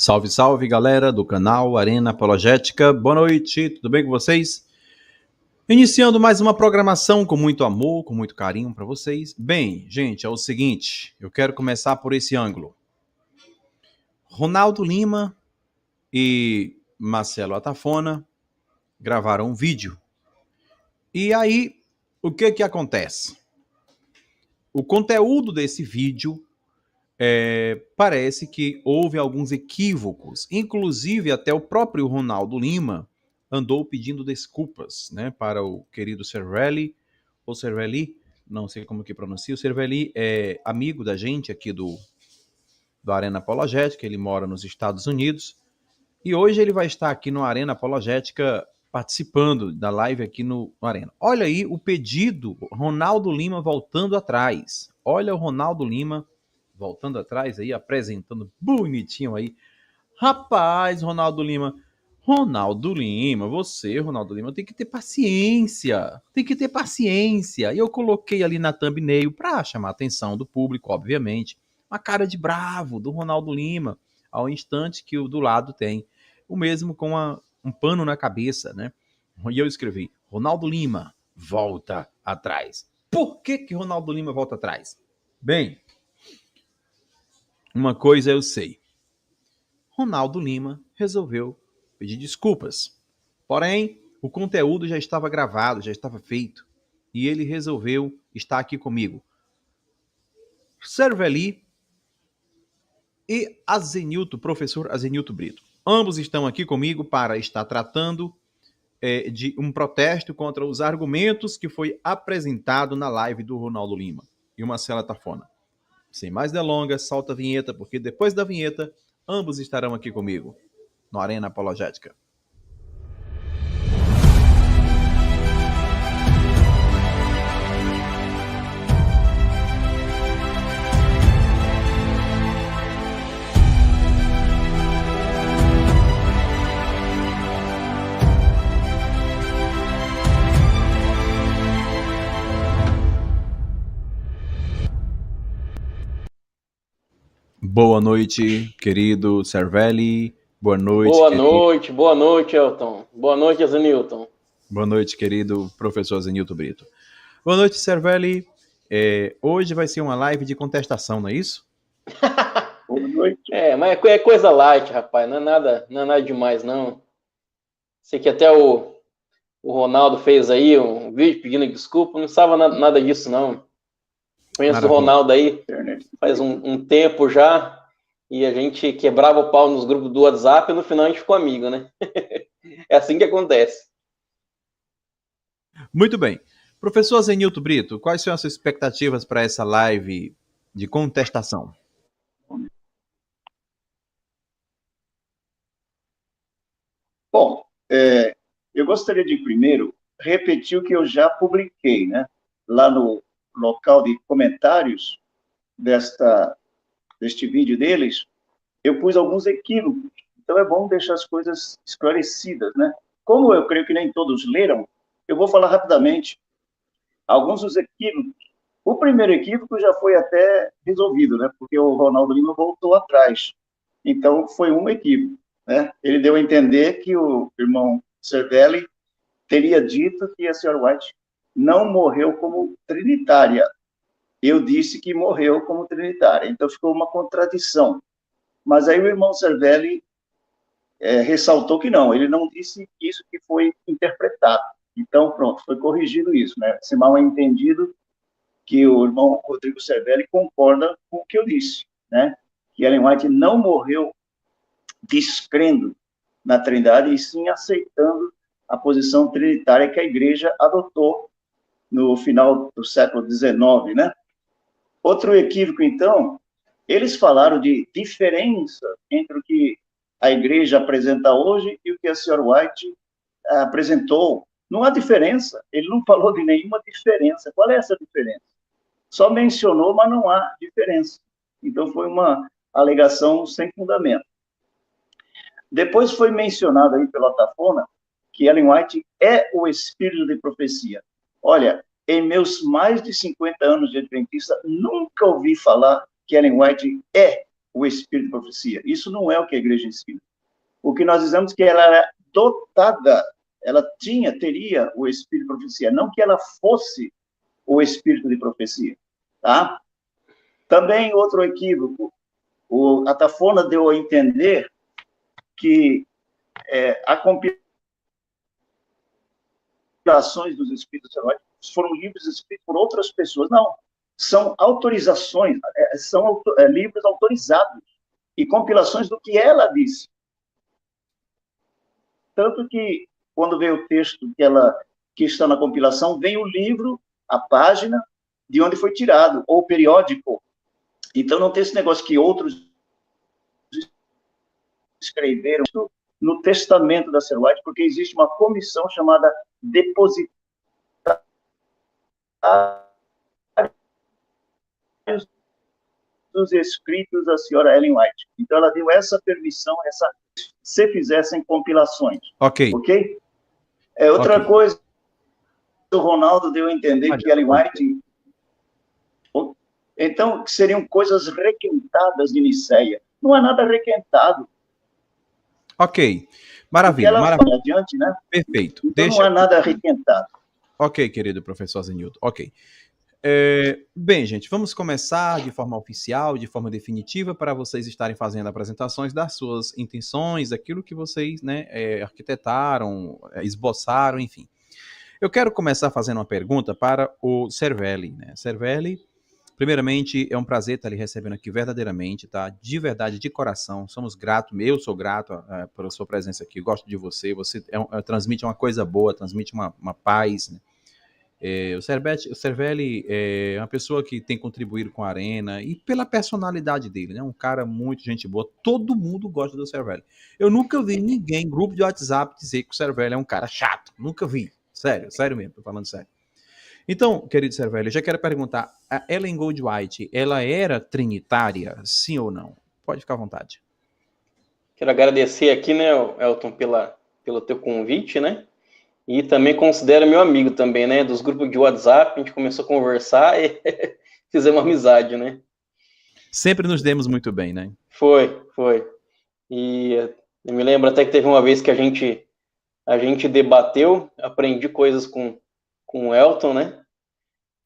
Salve, salve, galera do canal Arena Apologética. Boa noite, tudo bem com vocês? Iniciando mais uma programação com muito amor, com muito carinho para vocês. Bem, gente, é o seguinte, eu quero começar por esse ângulo. Ronaldo Lima e Marcelo Atafona gravaram um vídeo. E aí, o que acontece? O conteúdo desse vídeo parece que houve alguns equívocos, inclusive até o próprio Ronaldo Lima andou pedindo desculpas, né, para o querido Cervelli, ou Cervelli, não sei como que pronuncia. O Cervelli é amigo da gente aqui do Arena Apologética, ele mora nos Estados Unidos, e hoje ele vai estar aqui no Arena Apologética participando da live aqui no Arena. Olha aí o pedido, Ronaldo Lima voltando atrás. Olha o Ronaldo Lima voltando atrás aí, apresentando bonitinho aí. Rapaz, Ronaldo Lima, você, Ronaldo Lima, tem que ter paciência. Tem que ter paciência. E eu coloquei ali na thumbnail para chamar a atenção do público, obviamente, uma cara de bravo do Ronaldo Lima, ao instante que o do lado tem o mesmo com um pano na cabeça, né? E eu escrevi, Ronaldo Lima, volta atrás. Por que Ronaldo Lima volta atrás? Bem, uma coisa eu sei. Ronaldo Lima resolveu pedir desculpas. Porém, o conteúdo já estava gravado, já estava feito. E ele resolveu estar aqui comigo. Cervelli e Azenilton, professor Azenilton Brito. Ambos estão aqui comigo para estar tratando de um protesto contra os argumentos que foi apresentado na live do Ronaldo Lima e o Marcelo Atafona. Sem mais delongas, solta a vinheta, porque depois da vinheta, ambos estarão aqui comigo, no Arena Apologética. Boa noite, querido Cervelli. Boa noite, Elton. Boa noite, Azenilton. Boa noite, querido professor Azenilton Brito. Boa noite, Cervelli. Hoje vai ser uma live de contestação, não é isso? Boa noite. Mas é coisa light, rapaz. Não é nada demais, não. Sei que até o Ronaldo fez aí um vídeo pedindo desculpa. Não estava nada disso, não. Conheço Maravilha. O Ronaldo aí faz um tempo já, e a gente quebrava o pau nos grupos do WhatsApp e no final a gente ficou amigo, né? É assim que acontece. Muito bem. Professor Azenilton Brito, quais são as suas expectativas para essa live de contestação? Bom, eu gostaria de primeiro repetir o que eu já publiquei, né? Lá no local de comentários deste vídeo deles, eu pus alguns equívocos. Então é bom deixar as coisas esclarecidas, né? Como eu creio que nem todos leram, eu vou falar rapidamente alguns dos equívocos. O primeiro equívoco já foi até resolvido, né? Porque o Ronaldo Lima voltou atrás. Então foi um equívoco, né? Ele deu a entender que o irmão Cervelli teria dito que a senhora White não morreu como trinitária. Eu disse que morreu como trinitária. Então ficou uma contradição. Mas aí o irmão Cervelli ressaltou que não, ele não disse isso que foi interpretado. Então, pronto, foi corrigido isso, né? Esse mal entendido que o irmão Rodrigo Cervelli concorda com o que eu disse, né? Que Ellen White não morreu descrendo na Trindade, e sim aceitando a posição trinitária que a igreja adotou no final do século XIX, né? Outro equívoco, então, eles falaram de diferença entre o que a igreja apresenta hoje e o que a senhora White apresentou. Não há diferença, ele não falou de nenhuma diferença. Qual é essa diferença? Só mencionou, mas não há diferença. Então, foi uma alegação sem fundamento. Depois foi mencionado aí pela Atafona que Ellen White é o espírito de profecia. Olha, em meus mais de 50 anos de adventista, nunca ouvi falar que Ellen White é o espírito de profecia. Isso não é o que a igreja ensina. O que nós dizemos é que ela era dotada, ela teria o espírito de profecia, não que ela fosse o espírito de profecia, tá? Também outro equívoco, a Tafona deu a entender que a compilações dos espíritos seróticos foram livros escritos por outras pessoas. Não, são autorizações, são livros autorizados e compilações do que ela disse. Tanto que, quando vem o texto que está na compilação, vem o livro, a página, de onde foi tirado, ou o periódico. Então, não tem esse negócio que outros escreveram no testamento da Serwhite, porque existe uma comissão chamada depositários dos escritos da senhora Ellen White. Então, ela deu essa permissão, se fizessem compilações. Ok. Ok? Outra coisa, o Ronaldo deu a entender que Ellen White... Então, seriam coisas requentadas de Nicéia. Não é nada requentado. Ok. Maravilha. Maravilha. Adiante, né? Perfeito. Então, não é nada requentado. Ok, querido professor Zenilton. Ok. Bem, gente, vamos começar de forma oficial, de forma definitiva, para vocês estarem fazendo apresentações das suas intenções, daquilo que vocês, né, arquitetaram, esboçaram, enfim. Eu quero começar fazendo uma pergunta para o Cervelli, né? Cervelli, primeiramente, é um prazer estar lhe recebendo aqui verdadeiramente, tá? De verdade, de coração, somos gratos, eu sou grato pela sua presença aqui, gosto de você, você transmite uma coisa boa, transmite uma paz, né? O Cervelli é uma pessoa que tem contribuído com a Arena e pela personalidade dele, né? Um cara muito gente boa, todo mundo gosta do Cervelli. Eu nunca vi ninguém, grupo de WhatsApp, dizer que o Cervelli é um cara chato, nunca vi, sério mesmo, tô falando sério. Então, querido Cervelli, eu já quero perguntar, a Ellen Goldwhite, ela era trinitária, sim ou não? Pode ficar à vontade. Quero agradecer aqui, né, Elton, pelo teu convite, né? E também considero meu amigo também, né? Dos grupos de WhatsApp, a gente começou a conversar e fizemos amizade, né? Sempre nos demos muito bem, né? Foi. E eu me lembro até que teve uma vez que a gente debateu, aprendi coisas com o Elton, né?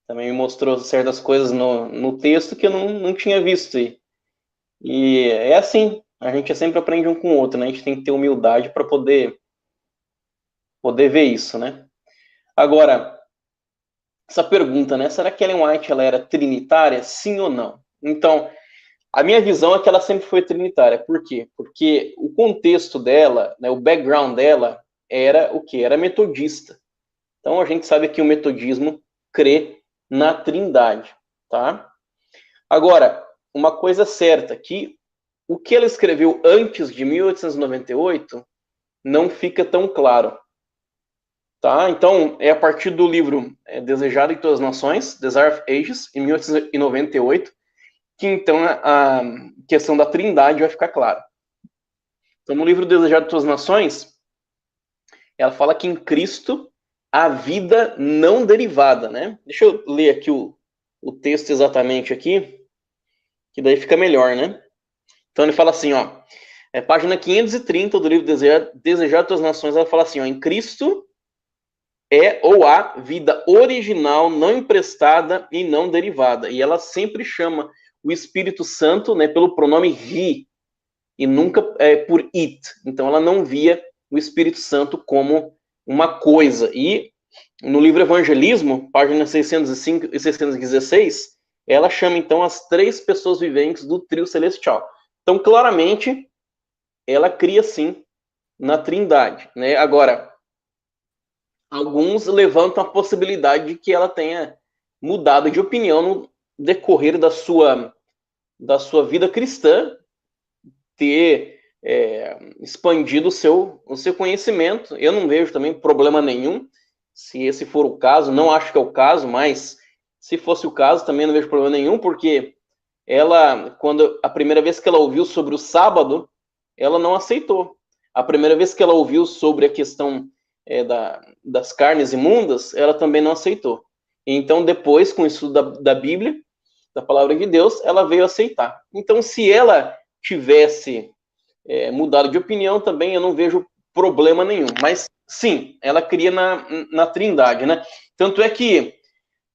Também me mostrou certas coisas no texto que eu não tinha visto. E é assim, a gente sempre aprende um com o outro, né? A gente tem que ter humildade para poder ver isso, né? Agora, essa pergunta, né? Será que Ellen White ela era trinitária, sim ou não? Então, a minha visão é que ela sempre foi trinitária. Por quê? Porque o contexto dela, né, o background dela, era o quê? Era metodista. Então, a gente sabe que o metodismo crê na trindade, tá? Agora, uma coisa certa, que o que ela escreveu antes de 1898 não fica tão claro. Tá? Então, é a partir do livro Desejado em Todas as Nações, Desire of Ages, em 1898, que então a questão da trindade vai ficar clara. Então, no livro Desejado em Todas as Nações, ela fala que em Cristo há vida não derivada, né? Deixa eu ler aqui o texto exatamente aqui, que daí fica melhor, né? Então, ele fala assim, ó, página 530 do livro Desejado em Todas as Nações, ela fala assim, ó, em Cristo ou há vida original, não emprestada e não derivada. E ela sempre chama o Espírito Santo, né, pelo pronome he, e nunca por it. Então ela não via o Espírito Santo como uma coisa. E no livro Evangelismo, páginas 605 e 616, ela chama então as 3 pessoas viventes do trio celestial. Então, claramente, ela cria sim na Trindade, né? Agora, alguns levantam a possibilidade de que ela tenha mudado de opinião no decorrer da sua vida cristã, ter expandido o seu conhecimento. Eu não vejo também problema nenhum, se esse for o caso, não acho que é o caso, mas se fosse o caso, também não vejo problema nenhum, porque ela, quando a primeira vez que ela ouviu sobre o sábado, ela não aceitou. A primeira vez que ela ouviu sobre a questão das carnes imundas, ela também não aceitou. Então, depois, com o estudo da Bíblia, da palavra de Deus, ela veio aceitar. Então, se ela tivesse mudado de opinião também, eu não vejo problema nenhum. Mas, sim, ela cria na Trindade, né? Tanto é que,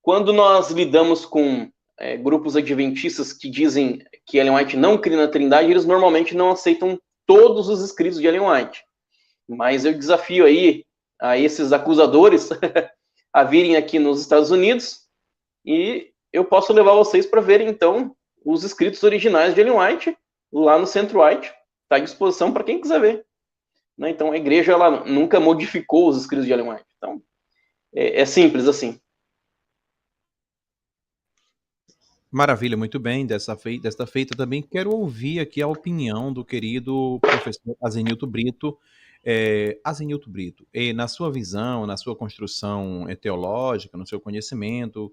quando nós lidamos com grupos adventistas que dizem que Ellen White não cria na Trindade, eles normalmente não aceitam todos os escritos de Ellen White. Mas eu desafio aí a esses acusadores a virem aqui nos Estados Unidos e eu posso levar vocês para verem, então, os escritos originais de Ellen White lá no Centro White. Está à disposição para quem quiser ver. Né? Então, a igreja ela nunca modificou os escritos de Ellen White. Então, é simples assim. Maravilha, muito bem. Desta feita também quero ouvir aqui a opinião do querido professor Azenilto Brito. Azenilto Brito, na sua visão, na sua construção teológica, no seu conhecimento,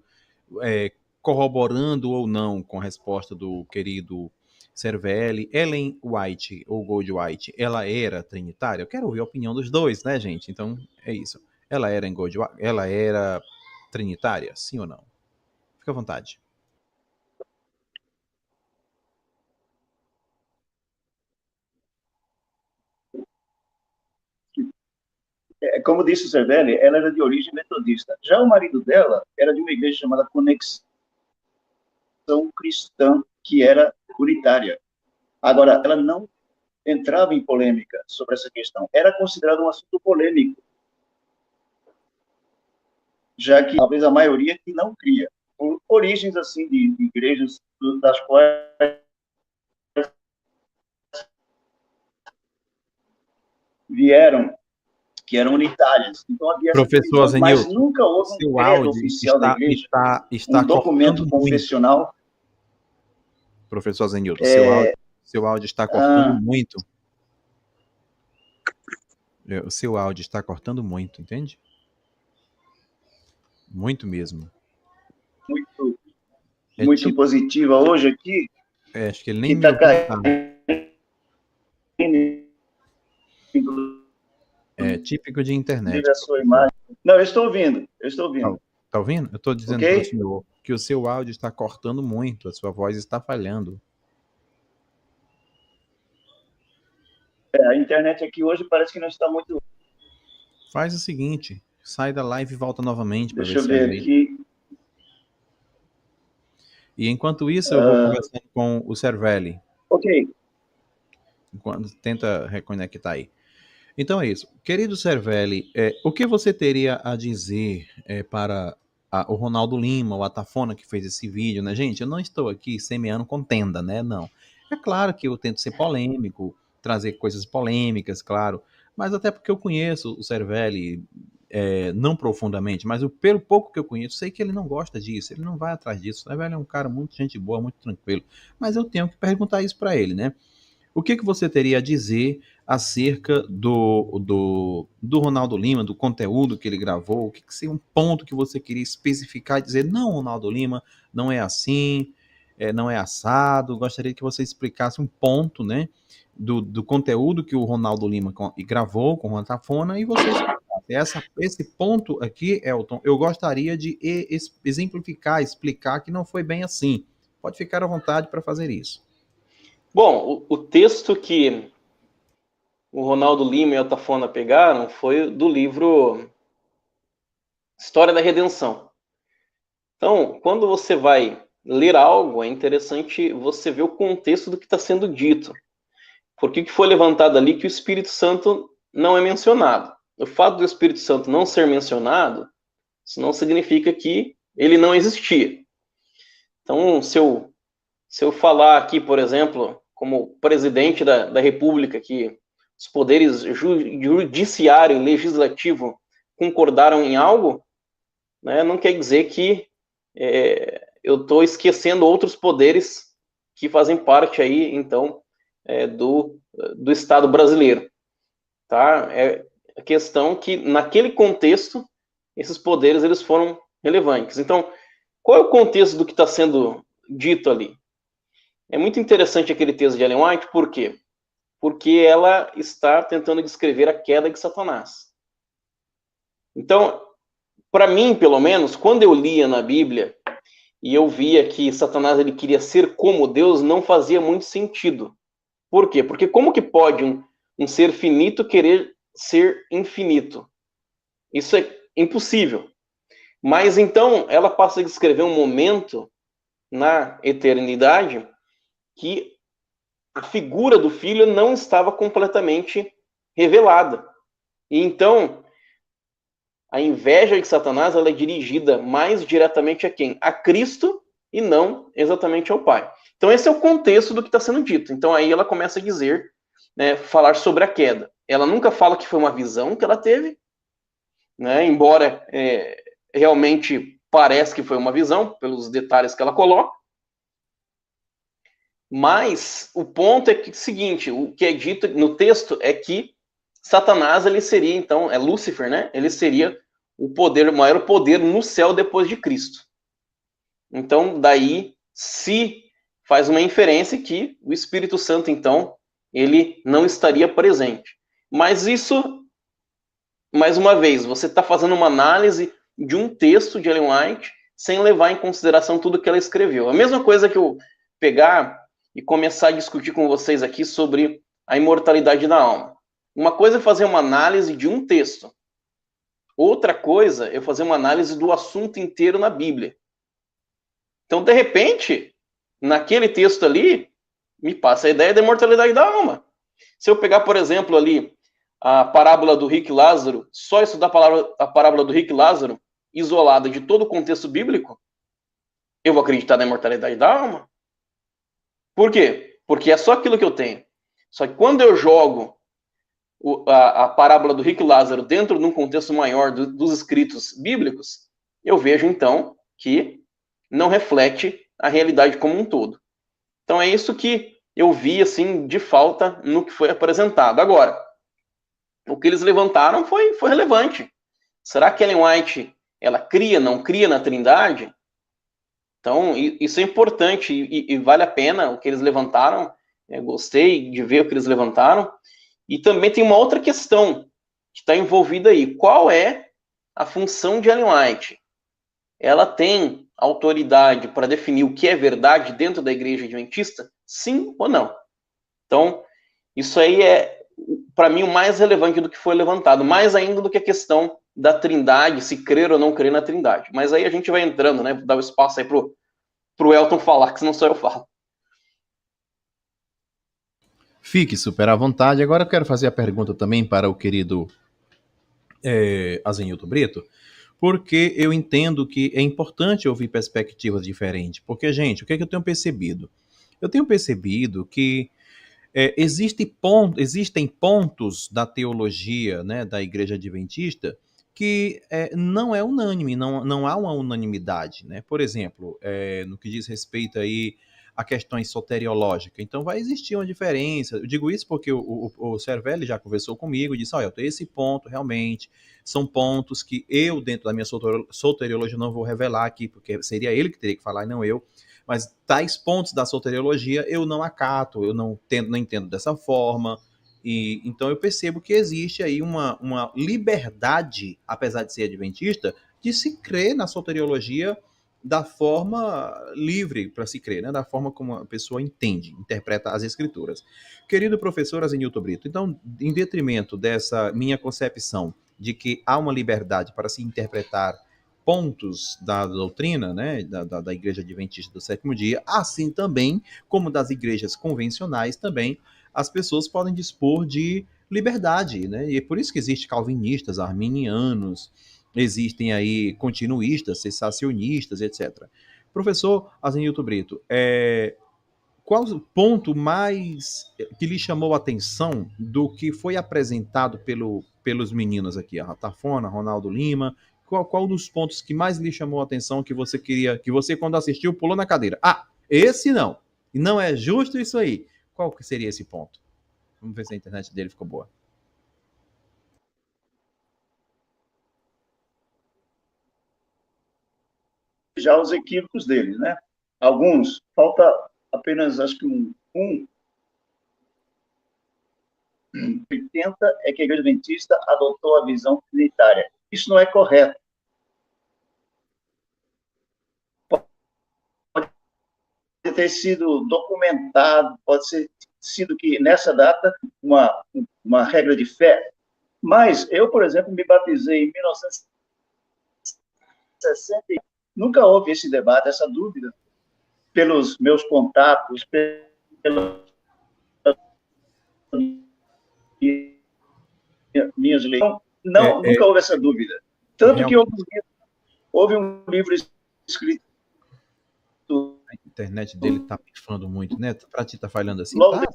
corroborando ou não com a resposta do querido Cervelli, Ellen White ou Gold White, ela era trinitária? Eu quero ouvir a opinião dos dois, né, gente? Então, é isso. Ela era trinitária, sim ou não? Fica à vontade. Como disse o Cervelli, ela era de origem metodista. Já o marido dela era de uma igreja chamada Conexão Cristã, que era unitária. Agora, ela não entrava em polêmica sobre essa questão. Era considerado um assunto polêmico, já que talvez a maioria que não cria. Por origens assim de igrejas das quais vieram, que eram unitárias. Então havia essa Professor divisão, mas Azenilto, nunca houve um credo oficial da igreja, está um documento confessional. Professor Azenilto, seu áudio está cortando muito. O seu áudio está cortando muito, entende? Muito mesmo. Muito positiva hoje aqui. Acho que ele nem me ouviu. É típico de internet. A sua imagem. Não, eu estou ouvindo. Está ouvindo? Eu estou dizendo para o senhor que o seu áudio está cortando muito, a sua voz está falhando. A internet aqui hoje parece que não está muito... Faz o seguinte, sai da live e volta novamente. Deixa eu ver aqui. E enquanto isso, eu vou conversando com o Cervelli. Ok. Tenta reconectar aí. Então é isso. Querido Cervelli, o que você teria a dizer para o Ronaldo Lima, o Atafona, que fez esse vídeo, né? Gente, eu não estou aqui semeando contenda, né? Não. É claro que eu tento ser polêmico, trazer coisas polêmicas, claro, mas até porque eu conheço o Cervelli, não profundamente, mas pelo pouco que eu conheço, sei que ele não gosta disso, ele não vai atrás disso. O Cervelli é um cara muito gente boa, muito tranquilo, mas eu tenho que perguntar isso para ele, né? O que você teria a dizer acerca do Ronaldo Lima, do conteúdo que ele gravou? O que seria um ponto que você queria especificar e dizer, não, Ronaldo Lima, não é assim, não é assado? Gostaria que você explicasse um ponto, né, do conteúdo que o Ronaldo Lima gravou com o Atafona e você explicasse. Esse ponto aqui, Elton, eu gostaria de exemplificar, explicar que não foi bem assim. Pode ficar à vontade para fazer isso. Bom, o texto que o Ronaldo Lima e o Atafona pegaram foi do livro História da Redenção. Então, quando você vai ler algo, é interessante você ver o contexto do que está sendo dito. Por que foi levantado ali que o Espírito Santo não é mencionado? O fato do Espírito Santo não ser mencionado, isso não significa que ele não existia. Então, se eu falar aqui, por exemplo, como presidente da República, que os poderes judiciário e legislativo concordaram em algo, né, não quer dizer que eu estou esquecendo outros poderes que fazem parte aí, então, do Estado brasileiro. Tá? É a questão que, naquele contexto, esses poderes eles foram relevantes. Então, qual é o contexto do que está sendo dito ali? É muito interessante aquele texto de Ellen White, por quê? Porque ela está tentando descrever a queda de Satanás. Então, para mim, pelo menos, quando eu lia na Bíblia e eu via que Satanás ele queria ser como Deus, não fazia muito sentido. Por quê? Porque como que pode um ser finito querer ser infinito? Isso é impossível. Mas então ela passa a descrever um momento na eternidade que a figura do filho não estava completamente revelada. E então a inveja de Satanás ela é dirigida mais diretamente a quem? A Cristo e não exatamente ao Pai. Então esse é o contexto do que está sendo dito. Então aí ela começa a dizer, né, falar sobre a queda. Ela nunca fala que foi uma visão que ela teve, né, embora realmente parece que foi uma visão, pelos detalhes que ela coloca. Mas o ponto é que o seguinte, o que é dito no texto é que Satanás ele seria então, é Lúcifer, né? Ele seria o maior poder no céu depois de Cristo. Então, daí se faz uma inferência que o Espírito Santo então ele não estaria presente. Mas isso, mais uma vez, você está fazendo uma análise de um texto de Ellen White sem levar em consideração tudo que ela escreveu. A mesma coisa que eu pegar e começar a discutir com vocês aqui sobre a imortalidade da alma. Uma coisa é fazer uma análise de um texto. Outra coisa é fazer uma análise do assunto inteiro na Bíblia. Então, de repente, naquele texto ali, me passa a ideia da imortalidade da alma. Se eu pegar, por exemplo, ali a parábola do rico e Lázaro, só estudar a parábola do rico e Lázaro, isolada de todo o contexto bíblico, eu vou acreditar na imortalidade da alma? Por quê? Porque é só aquilo que eu tenho. Só que quando eu jogo a parábola do rico e Lázaro dentro de um contexto maior dos escritos bíblicos, eu vejo, então, que não reflete a realidade como um todo. Então é isso que eu vi, assim, de falta no que foi apresentado. Agora, o que eles levantaram foi relevante. Será que Ellen White, ela cria, não cria na Trindade? Então, isso é importante e vale a pena o que eles levantaram. Gostei de ver o que eles levantaram. E também tem uma outra questão que está envolvida aí. Qual é a função de Ellen White? Ela tem autoridade para definir o que é verdade dentro da igreja adventista? Sim ou não? Então, isso aí é, para mim, o mais relevante do que foi levantado. Mais ainda do que a questão da Trindade, se crer ou não crer na Trindade. Mas aí a gente vai entrando, né? Vou dar o espaço aí pro Elton falar, que senão só eu falo. Fique super à vontade. Agora eu quero fazer a pergunta também para o querido Azenilton Brito, porque eu entendo que é importante ouvir perspectivas diferentes. Porque, gente, o que é que eu tenho percebido? Eu tenho percebido que existem pontos da teologia, né, da Igreja Adventista que não é unânime, não há uma unanimidade. Né? Por exemplo, no que diz respeito aí a questões soteriológicas. Então vai existir uma diferença. Eu digo isso porque o Cervelli já conversou comigo e disse, olha, esse ponto realmente são pontos que eu, dentro da minha soteriologia, não vou revelar aqui, porque seria ele que teria que falar e não eu. Mas tais pontos da soteriologia eu não acato, eu não entendo dessa forma. E então eu percebo que existe aí uma liberdade, apesar de ser adventista, de se crer na soteriologia da forma livre para se crer, né? Da forma como a pessoa entende, interpreta as escrituras. Querido professor Azenilton Brito, então, em detrimento dessa minha concepção de que há uma liberdade para se interpretar pontos da doutrina, né, da Igreja Adventista do Sétimo Dia, assim também como das igrejas convencionais também, as pessoas podem dispor de liberdade, né? E é por isso que existem calvinistas, arminianos, existem aí continuistas, cessacionistas, etc. Professor Azenilton Brito, qual o ponto mais que lhe chamou a atenção do que foi apresentado pelos meninos aqui, a Ratafona, Ronaldo Lima? Qual dos pontos que mais lhe chamou a atenção que você queria, que você quando assistiu pulou na cadeira? Ah, esse não. E não é justo isso aí. Qual que seria esse ponto? Vamos ver se a internet dele ficou boa. Já os equívocos deles, né? Alguns, falta apenas, acho que um 80 é que a Igreja Adventista adotou a visão trinitária. Isso não é correto. ter sido documentado, pode ter sido que nessa data uma regra de fé. Mas eu, por exemplo, me batizei em 1960, nunca houve esse debate, essa dúvida, pelos meus contatos, pelas minhas leis. Nunca houve essa dúvida. Tanto que houve um livro escrito. A internet dele está pifando muito, né? Para ti está falhando assim, Logo, tá?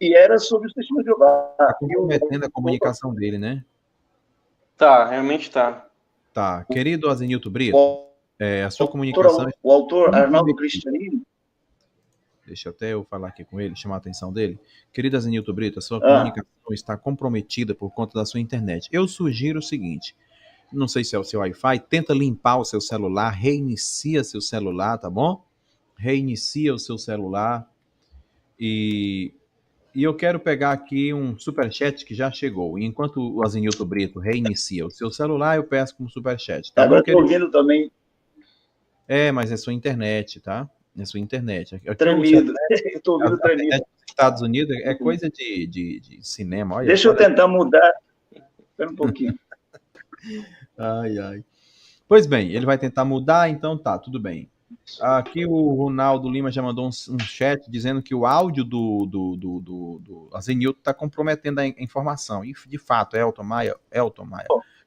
E era sobre o testemunho de Jeová. Está comprometendo a comunicação dele, né? Tá, realmente tá. Tá. Querido Azenilton Brito, a sua comunicação... O autor Arnaldo Cristianini... Deixa até eu falar aqui com ele, chamar a atenção dele. Querido Azenilton Brito, a sua comunicação está comprometida por conta da sua internet. Eu sugiro o seguinte, não sei se é o seu Wi-Fi, tenta limpar o seu celular, reinicia seu celular, tá bom? Reinicia o seu celular e eu quero pegar aqui um superchat que já chegou. E enquanto o Azenilton Brito reinicia o seu celular, eu peço como superchat. Tá Agora bom, estou ouvindo também. Mas é sua internet, tá? É sua internet. Aqui, tremido. Eu estou ouvindo tremido. A internet dos Estados Unidos é coisa de cinema. Olha, deixa eu tentar mudar. Espera um pouquinho. Ai. Pois bem, ele vai tentar mudar, então tá, tudo bem. Aqui o Ronaldo Lima já mandou um chat dizendo que o áudio do Azenilton está comprometendo a informação. E, de fato, Elton Maia,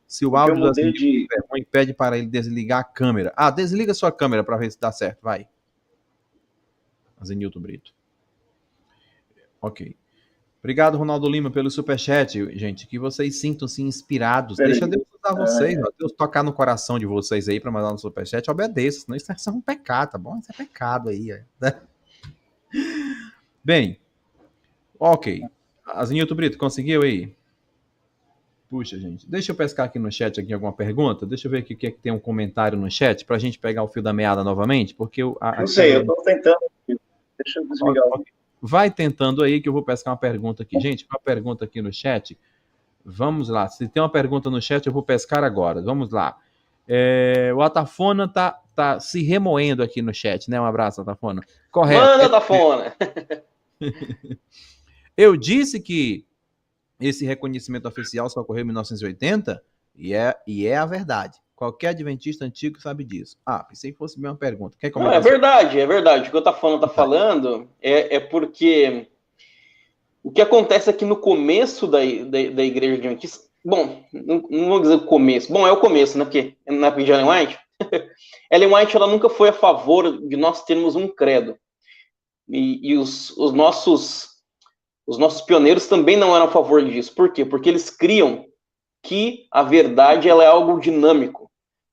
se o áudio do Azenilton é ruim, pede para ele desligar a câmera. Desliga sua câmera para ver se dá certo, vai. Azenilton Brito. Ok. Obrigado, Ronaldo Lima, pelo superchat, gente. Que vocês sintam-se inspirados. Deixa Deus usar vocês, Deus tocar no coração de vocês aí para mandar no superchat. Obedeça, senão isso é um pecado, tá bom? Isso é pecado aí. Né? Bem, ok. Azenilton Brito, conseguiu aí? Puxa, gente. Deixa eu pescar aqui no chat aqui alguma pergunta. Deixa eu ver aqui o que é que tem um comentário no chat para a gente pegar o fio da meada novamente, porque não sei, eu estou tentando. Deixa eu desligar. Vai tentando aí que eu vou pescar uma pergunta aqui. Gente, uma pergunta aqui no chat. Vamos lá. Se tem uma pergunta no chat, eu vou pescar agora. Vamos lá. O Atafona tá se remoendo aqui no chat, né? Um abraço, Atafona. Correto. Manda, Atafona! Eu disse que esse reconhecimento oficial só ocorreu em 1980 e é a verdade. Qualquer adventista antigo sabe disso. Pensei que fosse bem uma pergunta. Quer comentar? É verdade. O que o Atafona está falando é porque o que acontece aqui no começo da igreja adventista, bom, não vou dizer o começo, é o começo, né, porque na época de Ellen White, Ellen White ela nunca foi a favor de nós termos um credo. E os nossos pioneiros também não eram a favor disso. Por quê? Porque eles criam que a verdade ela é algo dinâmico.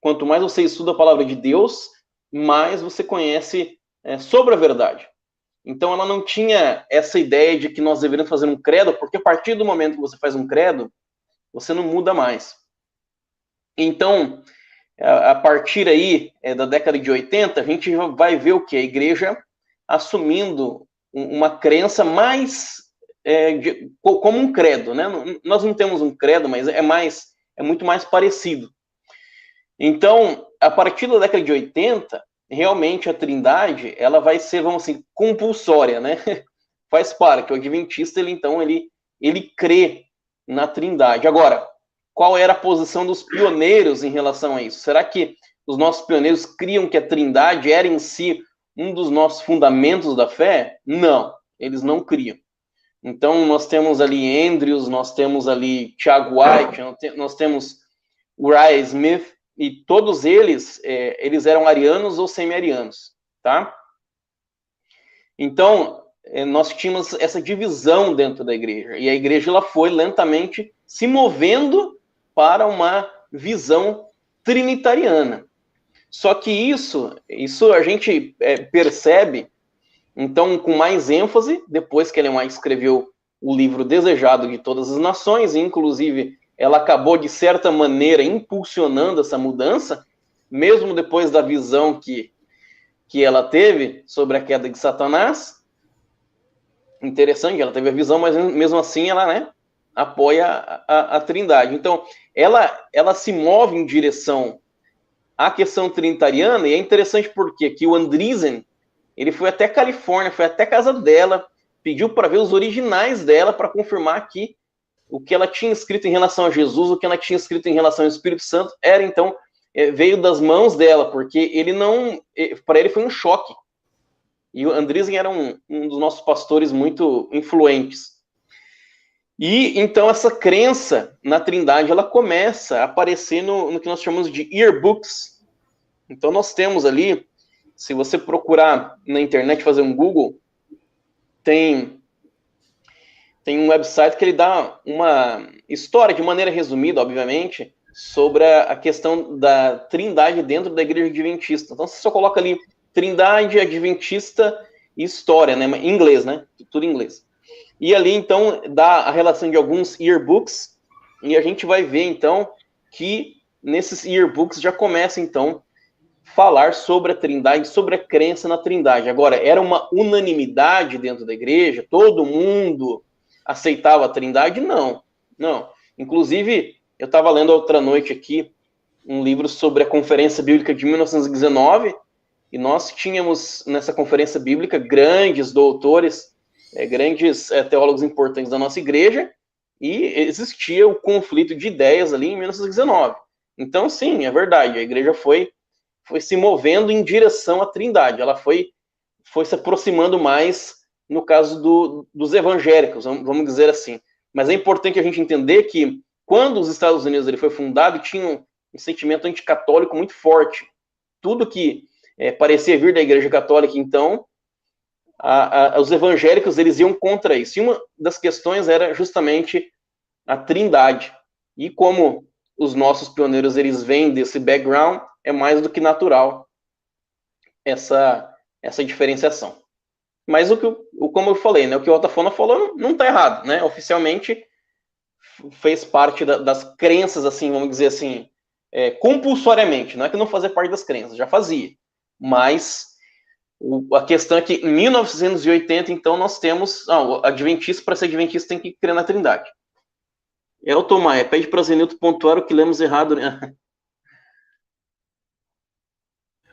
Quanto mais você estuda a palavra de Deus, mais você conhece sobre a verdade. Então, ela não tinha essa ideia de que nós deveríamos fazer um credo, porque a partir do momento que você faz um credo, você não muda mais. Então, a partir aí da década de 80, a gente vai ver o quê? A igreja assumindo uma crença mais como um credo, né? Nós não temos um credo, mas é muito mais parecido. Então, a partir da década de 80, realmente a Trindade, ela vai ser, vamos assim, compulsória, né? Faz parte, o adventista, ele crê na Trindade. Agora, qual era a posição dos pioneiros em relação a isso? Será que os nossos pioneiros criam que a Trindade era em si um dos nossos fundamentos da fé? Não, eles não criam. Então, nós temos ali Andrews, nós temos ali Tiago White, nós temos Uriah Smith, e todos eles eram arianos ou semi-arianos, tá? Então, nós tínhamos essa divisão dentro da igreja, e a igreja ela foi lentamente se movendo para uma visão trinitariana. Só que isso a gente percebe, então, com mais ênfase, depois que Ellen White escreveu o livro Desejado de Todas as Nações, e inclusive ela acabou, de certa maneira, impulsionando essa mudança, mesmo depois da visão que ela teve sobre a queda de Satanás. Interessante, ela teve a visão, mas mesmo assim ela, né, apoia a Trindade. Então, ela se move em direção à questão trinitariana, e é interessante porque que o Andriessen, ele foi até a Califórnia, foi até a casa dela, pediu para ver os originais dela para confirmar que o que ela tinha escrito em relação a Jesus, o que ela tinha escrito em relação ao Espírito Santo, era então, veio das mãos dela, porque ele não, para ele foi um choque. E o Andriessen era um dos nossos pastores muito influentes. E então essa crença na Trindade, ela começa a aparecer no que nós chamamos de yearbooks. Então nós temos ali, se você procurar na internet, fazer um Google, tem um website que ele dá uma história, de maneira resumida, obviamente, sobre a questão da Trindade dentro da Igreja Adventista. Então você só coloca ali Trindade, Adventista e História, né? Em inglês, né? Tudo em inglês. E ali, então, dá a relação de alguns yearbooks, e a gente vai ver, então, que nesses yearbooks já começa, então, falar sobre a Trindade, sobre a crença na Trindade. Agora, era uma unanimidade dentro da igreja? Todo mundo aceitava a Trindade? Não. Inclusive, eu estava lendo outra noite aqui um livro sobre a Conferência Bíblica de 1919, e nós tínhamos nessa Conferência Bíblica grandes doutores, grandes teólogos importantes da nossa igreja, e existia o conflito de ideias ali em 1919. Então, sim, é verdade, a igreja foi se movendo em direção à Trindade, ela foi se aproximando mais, no caso dos evangélicos, vamos dizer assim. Mas é importante a gente entender que, quando os Estados Unidos ele foi fundado, tinha um sentimento anticatólico muito forte. Tudo que parecia vir da Igreja Católica, então, os evangélicos eles iam contra isso. E uma das questões era justamente a Trindade. E como os nossos pioneiros eles vêm desse background, é mais do que natural essa diferenciação. Mas como eu falei, né, o que o Altafona falou não está errado, né? Oficialmente fez parte das crenças, assim, vamos dizer assim, compulsoriamente. Não é que não fazia parte das crenças, já fazia. Mas a questão é que em 1980, então, nós temos adventista, para ser adventista tem que crer na Trindade. Elton Maia, pede para Zenilton pontuar o que lemos errado, né?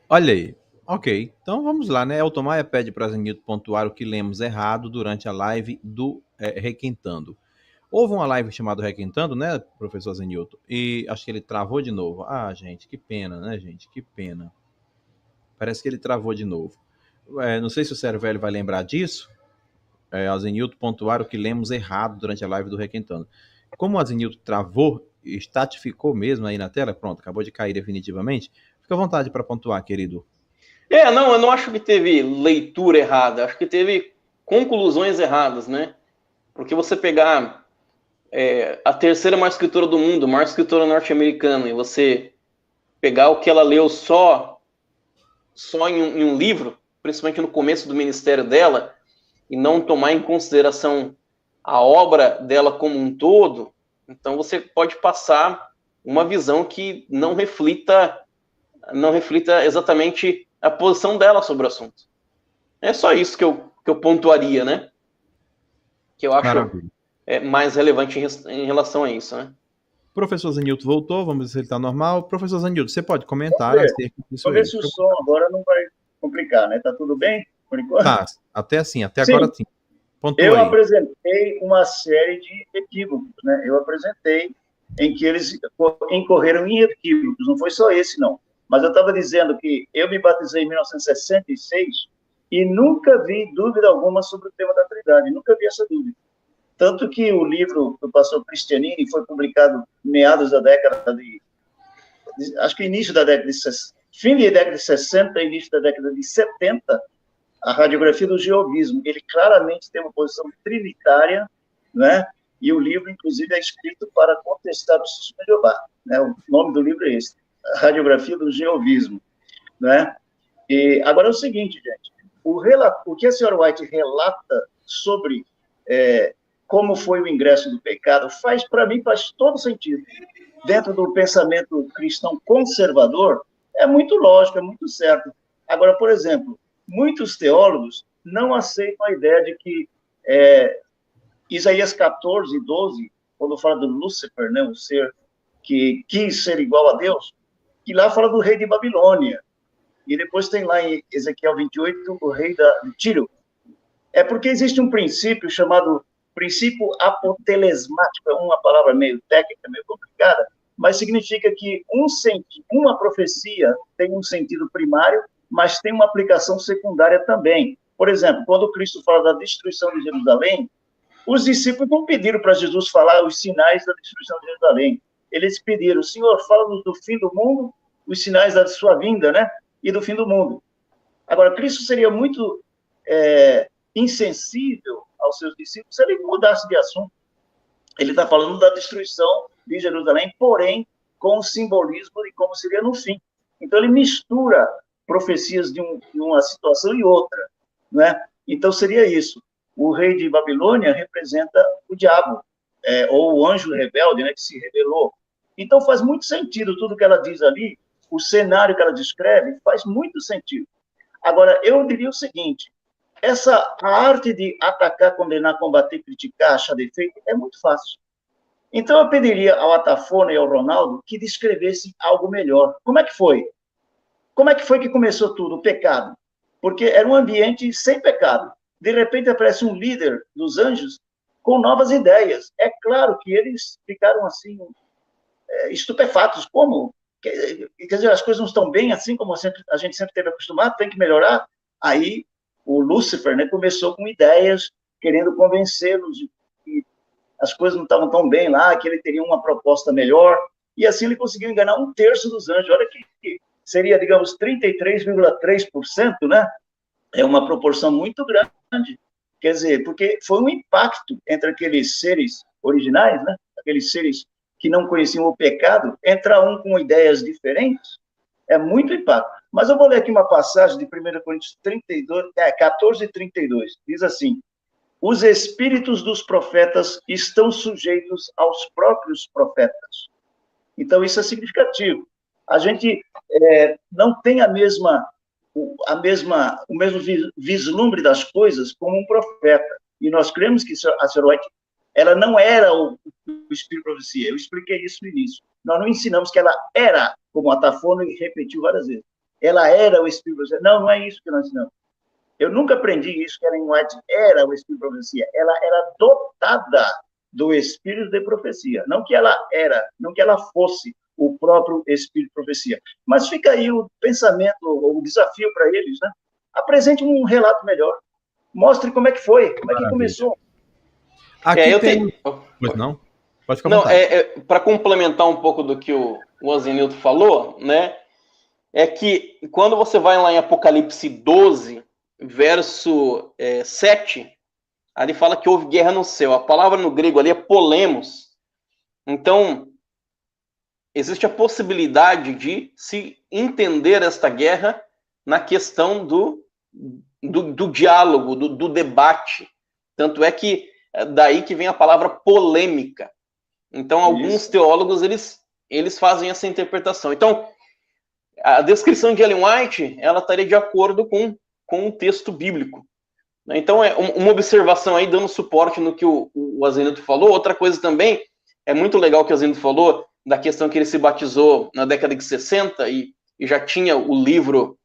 Olha aí. Ok, então vamos lá, né? Elton Maia pede para Zenilton pontuar o que lemos errado durante a live do Requentando. Houve uma live chamada Requentando, né, professor Zenilton? E acho que ele travou de novo. Ah, gente, que pena, né, gente? Que pena. Parece que ele travou de novo. Não sei se o Cervelli vai lembrar disso. A Zenilton pontuar o que lemos errado durante a live do Requentando. Como a Zenilton travou, estatificou mesmo aí na tela, pronto, acabou de cair definitivamente. Fica à vontade para pontuar, querido. Eu não acho que teve leitura errada, acho que teve conclusões erradas, né? Porque você pegar a terceira maior escritora do mundo, maior escritora norte-americana, e você pegar o que ela leu só em um livro, principalmente no começo do ministério dela, e não tomar em consideração a obra dela como um todo, então você pode passar uma visão que não reflita exatamente a posição dela sobre o assunto. É só isso que eu pontuaria, né? Que eu acho mais relevante em relação a isso, né? Professor Zenilton voltou, vamos ver se ele está normal. Professor Zenilton, você pode comentar acerca disso? Vamos ver se o som agora não vai complicar, né? Tá tudo bem, por enquanto? Tá, até agora sim. Eu apresentei uma série de equívocos, né? Eu apresentei em que eles incorreram em equívocos, não foi só esse, não. Mas eu estava dizendo que eu me batizei em 1966 e nunca vi dúvida alguma sobre o tema da Trindade, nunca vi essa dúvida. Tanto que o livro do pastor Cristianini foi publicado em meados da década acho que início da década de 60, fim da década de 60, início da década de 70, a radiografia do jeovismo. Ele claramente tem uma posição trinitária, né? E o livro, inclusive, é escrito para contestar o testemunho de Jeová, né? O nome do livro é esse, a radiografia do jeovismo, né? E agora é o seguinte, gente, o que a senhora White relata sobre como foi o ingresso do pecado, para mim, faz todo sentido. Dentro do pensamento cristão conservador, é muito lógico, é muito certo. Agora, por exemplo, muitos teólogos não aceitam a ideia de que Isaías 14, 12, quando fala do Lúcifer, né, o ser que quis ser igual a Deus, que lá fala do rei de Babilônia. e depois tem lá em Ezequiel 28, o rei de Tiro. É porque existe um princípio chamado princípio apotelesmático, é uma palavra meio técnica, meio complicada, mas significa que uma profecia tem um sentido primário, mas tem uma aplicação secundária também. Por exemplo, quando Cristo fala da destruição de Jerusalém, os discípulos não pediram para Jesus falar os sinais da destruição de Jerusalém. Eles pediram, Senhor, fala-nos do fim do mundo, os sinais da sua vinda, né? E do fim do mundo. Agora, Cristo seria muito insensível aos seus discípulos se ele mudasse de assunto. Ele está falando da destruição de Jerusalém, porém, com o simbolismo de como seria no fim. Então, ele mistura profecias de uma situação e outra, né? Então, seria isso. O rei de Babilônia representa o diabo, ou o anjo rebelde, né, que se rebelou. Então, faz muito sentido tudo que ela diz ali, o cenário que ela descreve faz muito sentido. Agora, eu diria o seguinte, a arte de atacar, condenar, combater, criticar, achar defeito, é muito fácil. Então, eu pediria ao Atafona e ao Ronaldo que descrevessem algo melhor. Como é que foi? Como é que foi que começou tudo? O pecado. Porque era um ambiente sem pecado. De repente, aparece um líder dos anjos com novas ideias. É claro que eles ficaram assim, estupefatos. Como? Quer dizer, as coisas não estão bem assim como a gente sempre teve acostumado, tem que melhorar. Aí, o Lúcifer, né, começou com ideias, querendo convencê-los de que as coisas não estavam tão bem lá, que ele teria uma proposta melhor, e assim ele conseguiu enganar 1/3 dos anjos. Olha que seria, digamos, 33,3%, né? É uma proporção muito grande. Quer dizer, porque foi um impacto entre aqueles seres originais, né? Aqueles seres que não conheciam o pecado, entra um com ideias diferentes, é muito impacto. Mas eu vou ler aqui uma passagem de 1 Coríntios 14:32. Diz assim, os espíritos dos profetas estão sujeitos aos próprios profetas. Então, isso é significativo. A gente não tem o mesmo vislumbre das coisas como um profeta. E nós cremos que a Sra. White, ela não era o espírito de profecia. Eu expliquei isso no início. Nós não ensinamos que ela era, como a Atafona repetiu várias vezes. Ela era o espírito de profecia. Não, não é isso que nós ensinamos. Eu nunca aprendi isso, que Ellen White era o espírito de profecia. Ela era dotada do espírito de profecia. Não que ela fosse o próprio espírito de profecia. Mas fica aí o pensamento, o desafio para eles, né? Apresente um relato melhor. Mostre como é que foi, como é que começou. Aqui tem... Pois não? Pode ficar à vontade. Para complementar um pouco do que o Azenilton falou, né? É que quando você vai lá em Apocalipse 12, verso 7, ali fala que houve guerra no céu. A palavra no grego ali é polemos. Então, existe a possibilidade de se entender esta guerra na questão do diálogo, do debate. Tanto é que daí que vem a palavra polêmica. Então, alguns teólogos, eles fazem essa interpretação. Então, a descrição de Ellen White, ela estaria de acordo com o texto bíblico. Então, uma observação aí, dando suporte no que o Azenilton falou. Outra coisa também, é muito legal que o Azenilton falou, da questão que ele se batizou na década de 60 e já tinha o livro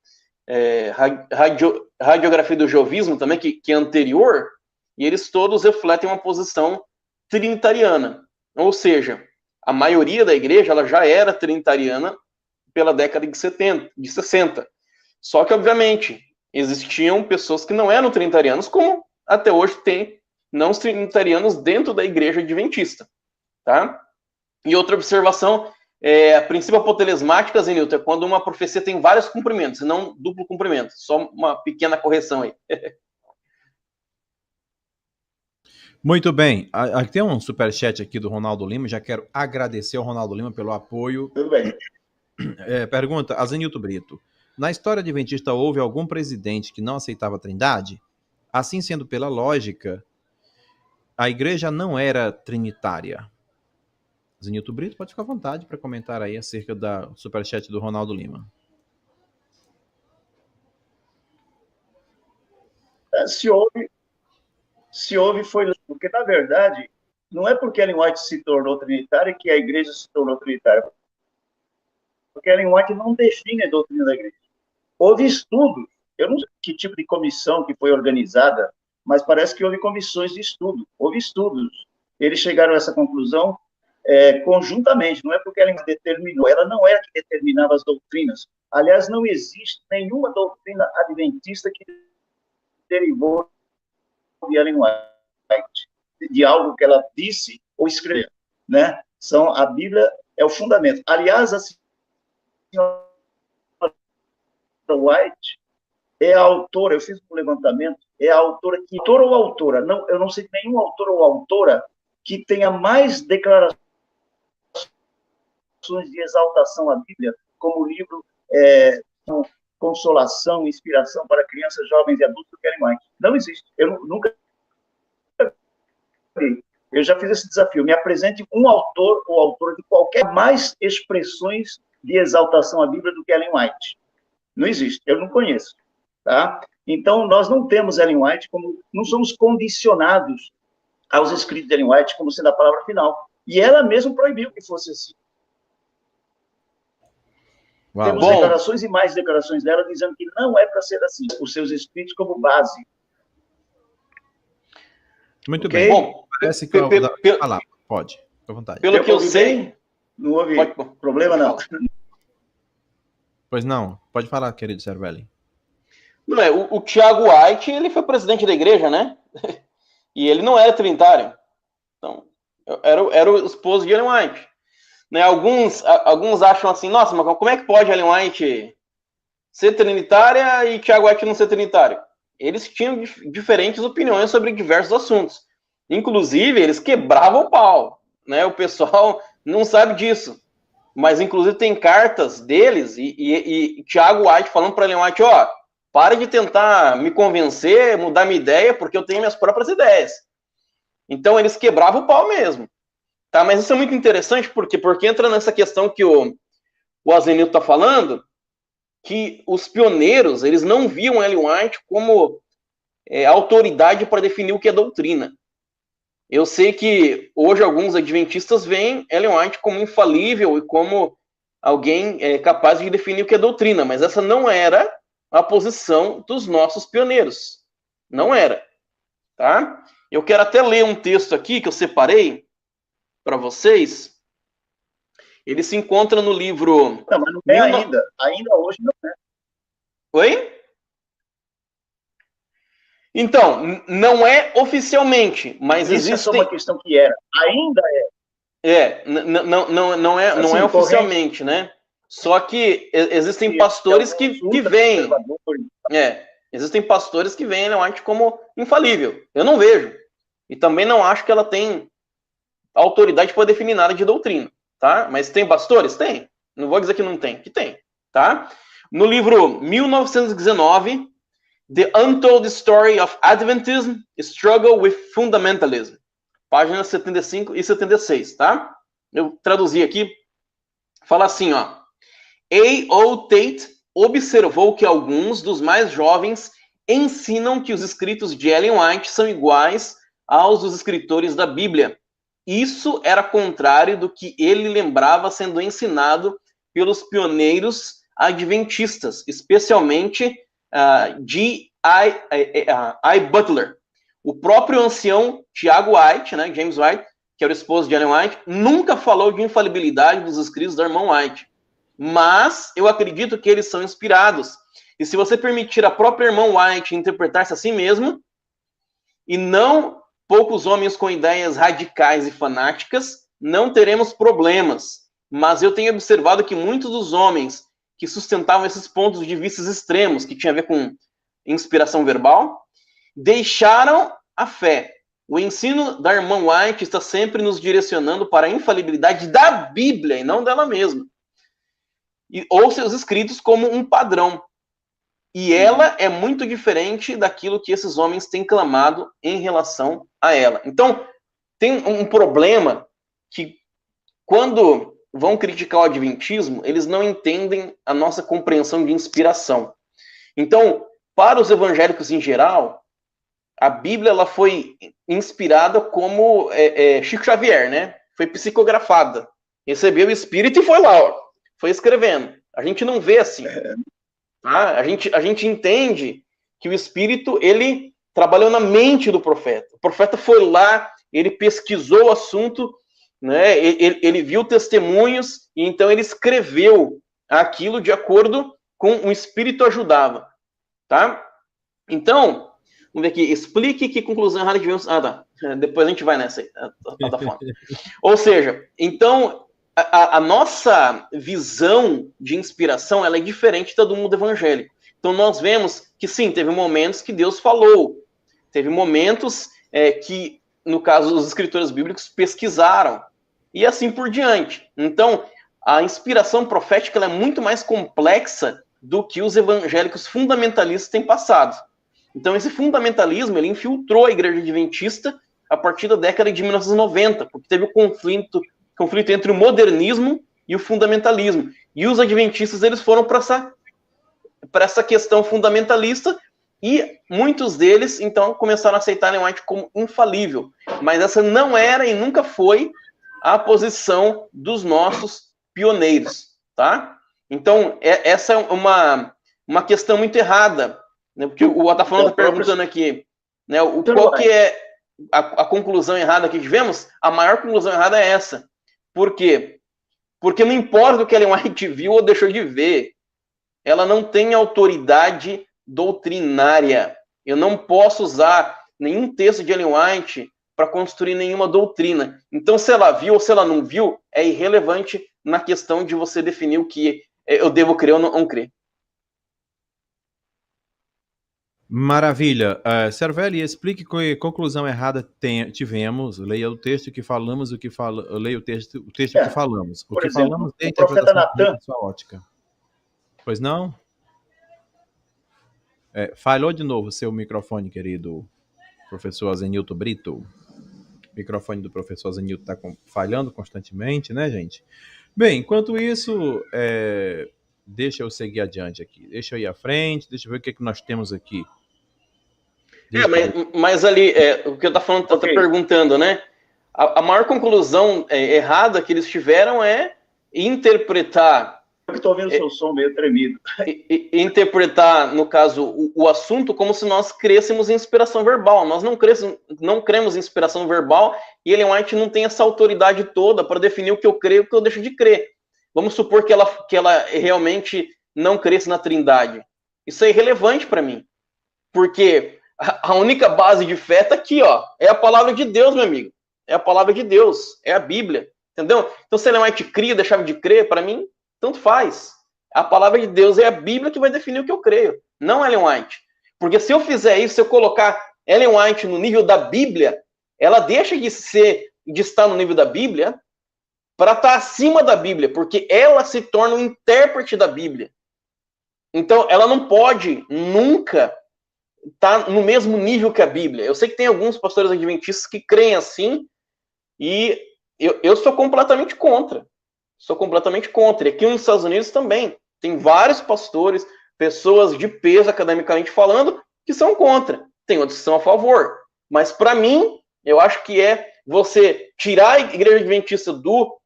Radiografia do Jovismo também, que é anterior, e eles todos refletem uma posição trinitariana. Ou seja, a maioria da igreja ela já era trinitariana pela década de 60. Só que, obviamente, existiam pessoas que não eram trinitarianos, como até hoje tem não trinitarianos dentro da igreja adventista. Tá? E outra observação, a princípio apotelesmática, Zenilton, é quando uma profecia tem vários cumprimentos, e não duplo cumprimento. Só uma pequena correção aí. Muito bem. Aqui tem um superchat aqui do Ronaldo Lima. Já quero agradecer ao Ronaldo Lima pelo apoio. Tudo bem. Pergunta, Azenilton Brito. Na história adventista houve algum presidente que não aceitava a Trindade? Assim sendo, pela lógica, a igreja não era trinitária. Azenilton Brito, pode ficar à vontade para comentar aí acerca da superchat do Ronaldo Lima. Se houve, foi... Porque, na verdade, não é porque Ellen White se tornou trinitária que a igreja se tornou trinitária. Porque Ellen White não define a doutrina da igreja. houve estudos, eu não sei que tipo de comissão que foi organizada, mas parece que houve comissões de estudo, houve estudos. Eles chegaram a essa conclusão conjuntamente, não é porque ela determinou, ela não é a que determinava as doutrinas. Aliás, não existe nenhuma doutrina adventista que derivou de Ellen White, de algo que ela disse ou escreveu, né? A Bíblia é o fundamento. Aliás, a senhora White é a autora, eu fiz um levantamento, é a autora ou autora, não, eu não sei nenhum autor ou autora que tenha mais declarações de exaltação à Bíblia, como o livro Consolação, Inspiração para Crianças, Jovens e Adultos do Ellen White. Não existe. Eu nunca vi. Eu já fiz esse desafio. Me apresente um autor ou autora de qualquer mais expressões de exaltação à Bíblia do que Ellen White. Não existe. Eu não conheço. Tá? Então, nós não temos Ellen White não somos condicionados aos escritos de Ellen White como sendo a palavra final. E ela mesma proibiu que fosse assim. Uau. Temos declarações e mais declarações dela dizendo que não é para ser assim, os seus escritos como base. Muito bem. Bom, parece que pode, à vontade. Pelo que eu sei, não houve problema, não. Pois não, pode falar, querido Cervelli. Não é, o Tiago White, ele foi presidente da igreja, né? E ele não era trinitário. Então, era o esposo de Ellen White. Né, alguns acham assim, nossa, mas como é que pode Ellen White ser trinitária e Tiago White não ser trinitário? Eles tinham diferentes opiniões sobre diversos assuntos. Inclusive, eles quebravam o pau. Né? O pessoal não sabe disso. Mas, inclusive, tem cartas deles e Tiago White falando para Ellen White, pare de tentar me convencer, mudar minha ideia, porque eu tenho minhas próprias ideias. Então, eles quebravam o pau mesmo. Tá, mas isso é muito interessante, porque entra nessa questão que o Azenilton está falando, que os pioneiros, eles não viam Ellen White como autoridade para definir o que é doutrina. Eu sei que hoje alguns adventistas veem Ellen White como infalível e como alguém capaz de definir o que é doutrina, mas essa não era a posição dos nossos pioneiros. Não era. Tá? Eu quero até ler um texto aqui que eu separei para vocês. Ele se encontra no livro... Não, mas não é ainda. Ainda hoje não é. Oi? Então, não é oficialmente, mas isso existe... Isso é só uma questão que era. Ainda é. Não é oficialmente, né? Só que existem pastores que veem... Existem pastores que veem Ellen White como infalível. Eu não vejo. E também não acho que ela tem autoridade para definir nada de doutrina, tá? Mas tem pastores? Tem. Não vou dizer que não tem, que tem, tá? No livro 1919, The Untold Story of Adventism, Struggle with Fundamentalism, páginas 75 e 76, tá? Eu traduzi aqui, fala assim, A.O. Tate observou que alguns dos mais jovens ensinam que os escritos de Ellen White são iguais aos dos escritores da Bíblia. Isso era contrário do que ele lembrava sendo ensinado pelos pioneiros adventistas, especialmente G.I. Butler. O próprio ancião Tiago White, né, James White, que era o esposo de Ellen White, nunca falou de infalibilidade dos escritos da irmã White. Mas eu acredito que eles são inspirados. E se você permitir a própria irmã White interpretar-se a si mesma, e não poucos homens com ideias radicais e fanáticas, não teremos problemas. Mas eu tenho observado que muitos dos homens que sustentavam esses pontos de vista extremos, que tinha a ver com inspiração verbal, deixaram a fé. O ensino da irmã White está sempre nos direcionando para a infalibilidade da Bíblia e não dela mesma. Ou seus escritos como um padrão. E ela é muito diferente daquilo que esses homens têm clamado em relação a ela. Então, tem um problema que, quando vão criticar o adventismo, eles não entendem a nossa compreensão de inspiração. Então, para os evangélicos em geral, a Bíblia ela foi inspirada como Chico Xavier, né? Foi psicografada. Recebeu o Espírito e foi lá, foi escrevendo. A gente não vê assim. Tá? A gente entende que o Espírito, ele trabalhou na mente do profeta. O profeta foi lá, ele pesquisou o assunto, né? Ele viu testemunhos, e então ele escreveu aquilo de acordo com o Espírito ajudava. Tá? Então, vamos ver aqui. Explique que conclusão errada devemos... Ah, tá. Depois a gente vai nessa aí. Tá fora. Ou seja, então, a nossa visão de inspiração, ela é diferente da do mundo evangélico. Então, nós vemos que, sim, teve momentos que Deus falou. Teve momentos que, no caso, os escritores bíblicos pesquisaram. E assim por diante. Então, a inspiração profética ela é muito mais complexa do que os evangélicos fundamentalistas têm passado. Então, esse fundamentalismo, ele infiltrou a igreja adventista a partir da década de 1990, porque teve o conflito entre o modernismo e o fundamentalismo. E os adventistas, eles foram para essa questão fundamentalista, e muitos deles, então, começaram a aceitar Ellen White como infalível. Mas essa não era e nunca foi a posição dos nossos pioneiros, tá? Então, essa é uma questão muito errada, né? Porque o Otafano está perguntando aqui, né, qual que é a conclusão errada que tivemos? A maior conclusão errada é essa. Por quê? Porque não importa o que Ellen White viu ou deixou de ver, ela não tem autoridade doutrinária. Eu não posso usar nenhum texto de Ellen White para construir nenhuma doutrina. Então, se ela viu ou se ela não viu, é irrelevante na questão de você definir o que eu devo crer ou não crer. Maravilha. Cervelli, explique que conclusão errada tivemos. Leia o texto que falamos, leia o texto que falamos. O que exemplo, falamos é a interpretação da sua ótica. Pois não? Falhou de novo seu microfone, querido professor Azenilton Brito. O microfone do professor Azenilton está falhando constantemente, né, gente? Bem, enquanto isso, deixa eu seguir adiante aqui. Deixa eu ir à frente, deixa eu ver o que nós temos aqui. Mas ali, o que eu tô perguntando, né? A maior conclusão errada que eles tiveram é interpretar... Eu estou ouvindo o seu som meio tremido. Interpretar, no caso, o assunto como se nós crêssemos em inspiração verbal. Nós não cremos em inspiração verbal, e Ellen White não tem essa autoridade toda para definir o que eu creio e o que eu deixo de crer. Vamos supor que ela realmente não cresce na Trindade. Isso é irrelevante para mim. Porque a única base de fé está aqui, ó. É a palavra de Deus, meu amigo. É a palavra de Deus. É a Bíblia. Entendeu? Então, se Ellen White cria, deixava de crer, para mim, tanto faz. A palavra de Deus é a Bíblia que vai definir o que eu creio. Não Ellen White. Porque se eu fizer isso, se eu colocar Ellen White no nível da Bíblia, ela deixa de estar no nível da Bíblia para estar acima da Bíblia, porque ela se torna um intérprete da Bíblia. Então, ela não pode nunca estar no mesmo nível que a Bíblia. Eu sei que tem alguns pastores adventistas que creem assim, e eu sou completamente contra. Sou completamente contra. E aqui nos Estados Unidos também. Tem vários pastores, pessoas de peso, academicamente falando, que são contra. Tem outros que são a favor. Mas, para mim, eu acho que é você tirar a igreja adventista do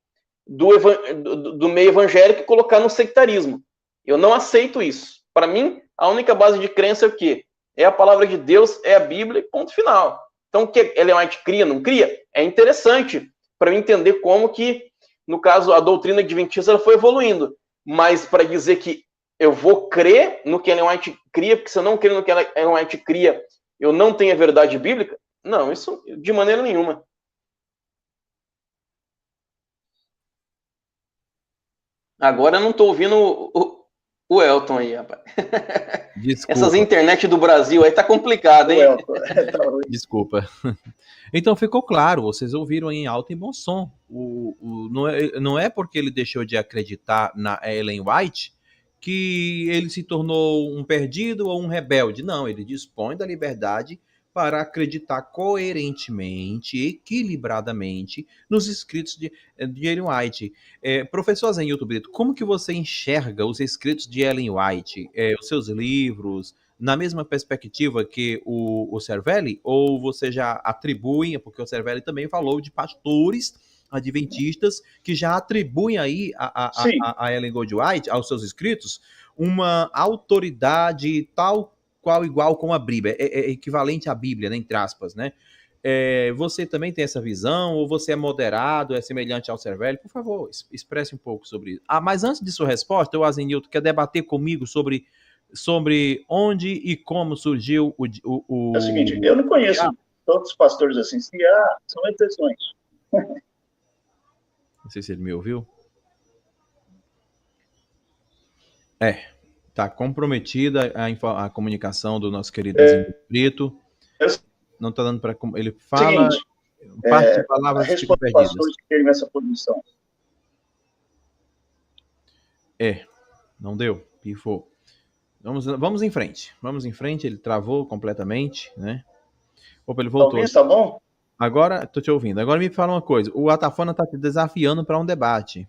meio evangélico e colocar no sectarismo. Eu não aceito isso. Para mim, a única base de crença é o quê? É a palavra de Deus, é a Bíblia, ponto final. Então, o que Ellen White cria, não cria? É interessante para eu entender como que, no caso, a doutrina adventista ela foi evoluindo. Mas para dizer que eu vou crer no que Ellen White cria, porque se eu não crer no que Ellen White cria, eu não tenho a verdade bíblica? Não, isso de maneira nenhuma. Agora eu não estou ouvindo o Elton aí, rapaz. Desculpa. Essas internet do Brasil aí tá complicado, hein? Desculpa. Então ficou claro, vocês ouviram em alto e bom som. Não é porque ele deixou de acreditar na Ellen White que ele se tornou um perdido ou um rebelde. Não, ele dispõe da liberdade para acreditar coerentemente, equilibradamente nos escritos de Ellen White. Professor Azenilton Brito, como que você enxerga os escritos de Ellen White, os seus livros, na mesma perspectiva que o Cervelli, ou você já atribui, porque o Cervelli também falou de pastores adventistas que já atribuem aí a Ellen White, aos seus escritos, uma autoridade tal qual igual com a Bíblia, é equivalente à Bíblia, né, entre aspas, né? Você também tem essa visão, ou você é moderado, é semelhante ao Cervelli? Por favor, expresse um pouco sobre isso. Mas antes de sua resposta, o Azenilton quer debater comigo sobre onde e como surgiu o... É o seguinte, eu não conheço todos os pastores assim, se há, são exceções. Não sei se ele me ouviu. Tá comprometida a comunicação do nosso querido Azenilton Brito. Não está dando para... Ele fala... Seguinte, parte de palavras a ficam resposta dos perdidas. pastores que teve essa posição. Não deu, pifou. Vamos em frente. Vamos em frente, ele travou completamente, né? Opa, ele voltou. Talvez, tá bom? Agora, tô te ouvindo. Agora me fala uma coisa. O Atafona tá te desafiando para um debate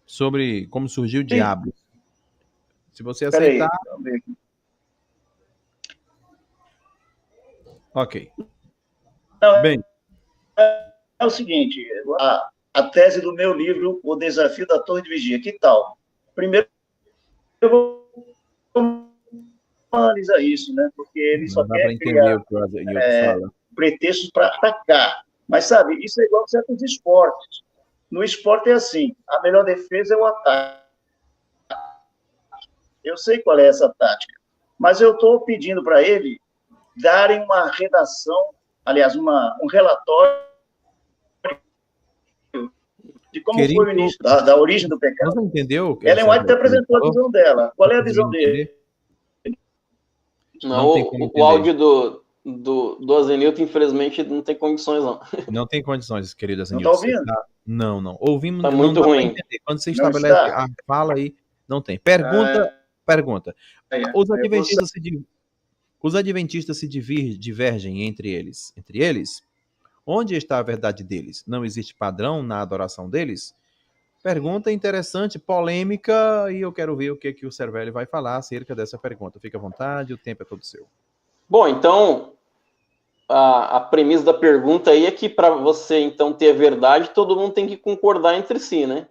sobre como surgiu o diabo. Se você aceitar... Peraí, ok. Não, Bem, é o seguinte, a tese do meu livro, O Desafio da Torre de Vigia, que tal? Primeiro, eu vou analisar isso, né? Porque ele só quer criar pretextos para atacar. Mas, sabe, isso é igual a certos esportes. No esporte é assim, a melhor defesa é o ataque. Eu sei qual é essa tática, mas eu estou pedindo para ele darem uma redação, aliás, um relatório de como foi o início, da origem do pecado. Você entendeu? Ellen White até apresentou a visão dela. Qual é a visão dele? Não, o áudio do Azenilton, infelizmente, não tem condições, não. Não tem condições, querido Azenilton. Não está ouvindo? Não. Ouvimos, tá muito ruim. Quando você estabelece a fala aí, não tem. Pergunta. Os adventistas se divergem entre eles. Onde está a verdade deles? Não existe padrão na adoração deles? Pergunta interessante, polêmica, e eu quero ver o que o Cervelli vai falar acerca dessa pergunta. Fique à vontade, o tempo é todo seu. Bom, então, a premissa da pergunta aí é que para você, então, ter a verdade, todo mundo tem que concordar entre si, né?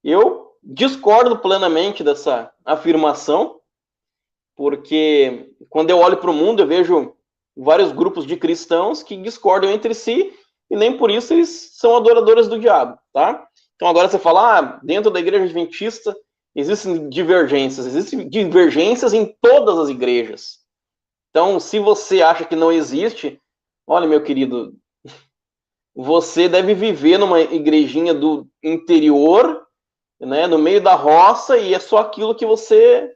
Eu discordo plenamente dessa afirmação, porque quando eu olho para o mundo, eu vejo vários grupos de cristãos que discordam entre si e nem por isso eles são adoradores do diabo, tá? Então agora você fala, dentro da igreja adventista existem divergências em todas as igrejas. Então, se você acha que não existe, olha, meu querido, você deve viver numa igrejinha do interior, né, no meio da roça, e é só aquilo que você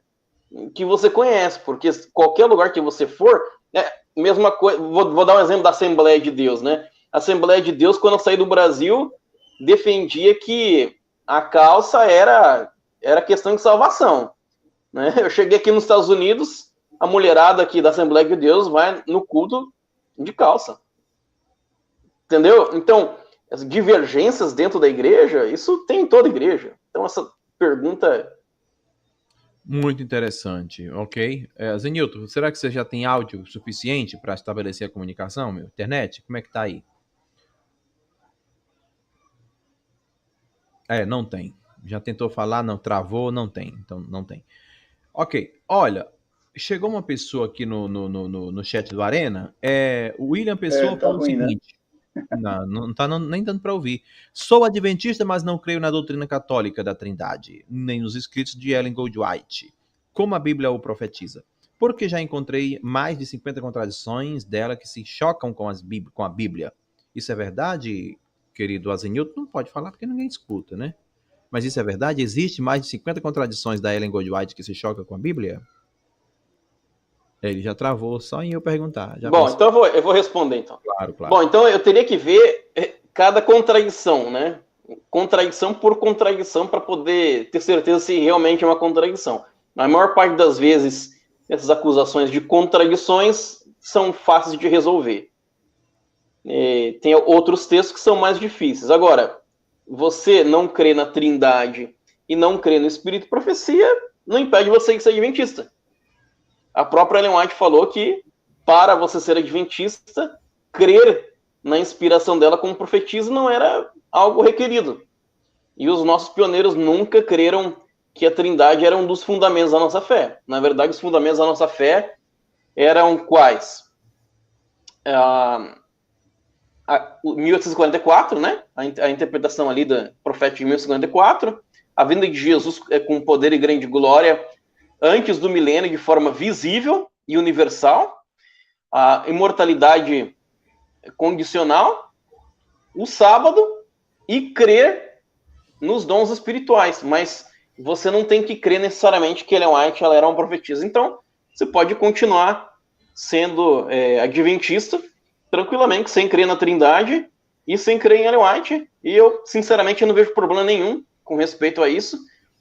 conhece, porque qualquer lugar que você for, mesma coisa. Vou dar um exemplo da Assembleia de Deus, né? A Assembleia de Deus, quando eu saí do Brasil, defendia que a calça era questão de salvação, né? Eu cheguei aqui nos Estados Unidos, a mulherada aqui da Assembleia de Deus vai no culto de calça. Entendeu? Então, as divergências dentro da igreja, isso tem em toda igreja. Então, essa pergunta... Muito interessante, ok. Zenilton, será que você já tem áudio suficiente para estabelecer a comunicação, meu? Internet? Como é que tá aí? Não tem. Já tentou falar, não travou, não tem. Então, não tem. Ok, olha, chegou uma pessoa aqui no chat do Arena, o William Pessoa falou o seguinte... Né? Não tá nem dando para ouvir. Sou adventista, mas não creio na doutrina católica da Trindade, nem nos escritos de Ellen White, como a Bíblia o profetiza. Porque já encontrei mais de 50 contradições dela que se chocam com a Bíblia. Isso é verdade, querido Azenilton? Não pode falar porque ninguém escuta, né? Mas isso é verdade? Existe mais de 50 contradições da Ellen White que se choca com a Bíblia? Ele já travou só em eu perguntar. Bom, então eu vou responder, então. Claro. Bom, então eu teria que ver cada contradição, né? Contradição por contradição para poder ter certeza se realmente é uma contradição. Na maior parte das vezes, essas acusações de contradições são fáceis de resolver. Tem outros textos que são mais difíceis. Agora, você não crê na Trindade e não crê no Espírito de Profecia, não impede você de ser adventista. A própria Ellen White falou que, para você ser adventista, crer na inspiração dela como profetisa não era algo requerido. E os nossos pioneiros nunca creram que a Trindade era um dos fundamentos da nossa fé. Na verdade, os fundamentos da nossa fé eram quais? 1844, né? A interpretação ali da profética de 1844, a vinda de Jesus com poder e grande glória antes do milênio de forma visível e universal, a imortalidade condicional, o sábado e crer nos dons espirituais, mas você não tem que crer necessariamente que Ellen White ela era uma profetisa. Então, você pode continuar sendo adventista tranquilamente, sem crer na Trindade e sem crer em Ellen White. E eu, sinceramente, não vejo problema nenhum com respeito a isso.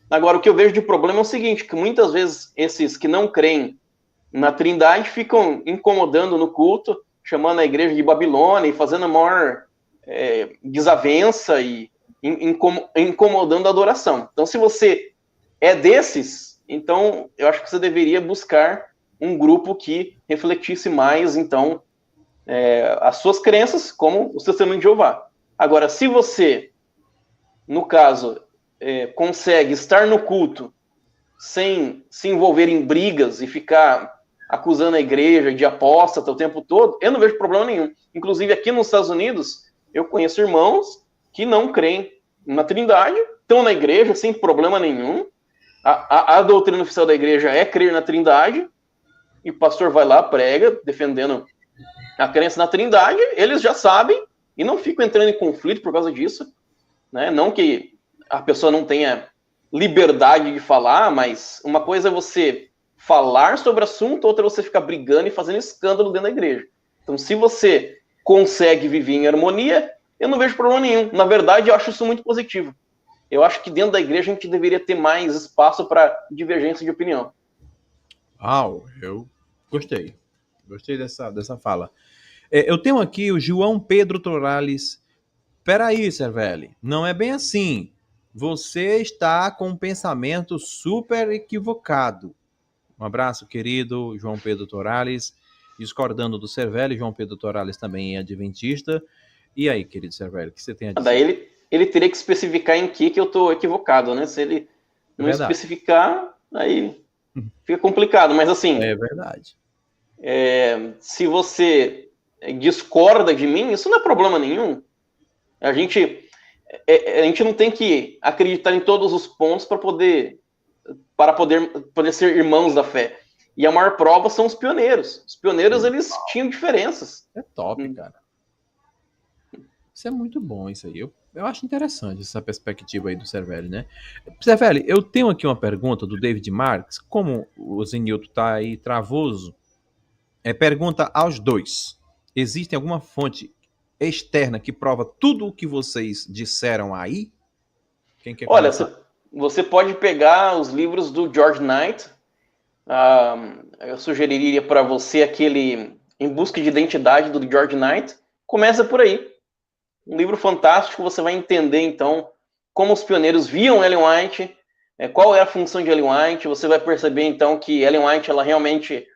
Agora, o que eu vejo de problema é o seguinte, que muitas vezes esses que não creem na Trindade ficam incomodando no culto, chamando a igreja de Babilônia e fazendo a maior desavença e incomodando a adoração. Então, se você é desses, então eu acho que você deveria buscar um grupo que refletisse mais, então, as suas crenças, como o Testemunho de Jeová. Agora, se você, no caso, consegue estar no culto sem se envolver em brigas e ficar acusando a igreja de apóstata o tempo todo, eu não vejo problema nenhum. Inclusive, aqui nos Estados Unidos, eu conheço irmãos que não creem na Trindade, estão na igreja sem problema nenhum. A doutrina oficial da igreja é crer na Trindade, e o pastor vai lá, prega, defendendo a crença na Trindade, eles já sabem e não ficam entrando em conflito por causa disso, né? Não que a pessoa não tenha liberdade de falar, mas uma coisa é você falar sobre o assunto, outra é você ficar brigando e fazendo escândalo dentro da igreja. Então, se você consegue viver em harmonia, eu não vejo problema nenhum. Na verdade, eu acho isso muito positivo. Eu acho que dentro da igreja a gente deveria ter mais espaço para divergência de opinião. Eu gostei. Gostei dessa fala. Eu tenho aqui o João Pedro Torales. Peraí, Cervelli, não é bem assim. Você está com um pensamento super equivocado. Um abraço, querido João Pedro Torales. Discordando do Cervelli, João Pedro Torales também é adventista. E aí, querido Cervelli, o que você tem a dizer? Daí ele teria que especificar em que eu estou equivocado, né? Se ele não especificar, aí fica complicado. Mas assim... É verdade. Se você discorda de mim, isso não é problema nenhum. A gente não tem que acreditar em todos os pontos para poder ser irmãos da fé. E a maior prova são os pioneiros. Os pioneiros, eles tinham diferenças. É top, cara. Isso é muito bom, isso aí. Eu acho interessante essa perspectiva aí do Cervelli, né? Cervelli, eu tenho aqui uma pergunta do David Marks. Como o Zenilton tá aí travoso, pergunta aos dois. Existe alguma fonte externa que prova tudo o que vocês disseram aí? Quem quer começar? Olha, você pode pegar os livros do George Knight. Eu sugeriria para você aquele Em Busca de Identidade do George Knight. Começa por aí. Um livro fantástico, você vai entender, então, como os pioneiros viam Ellen White, qual é a função de Ellen White. Você vai perceber, então, que Ellen White ela realmente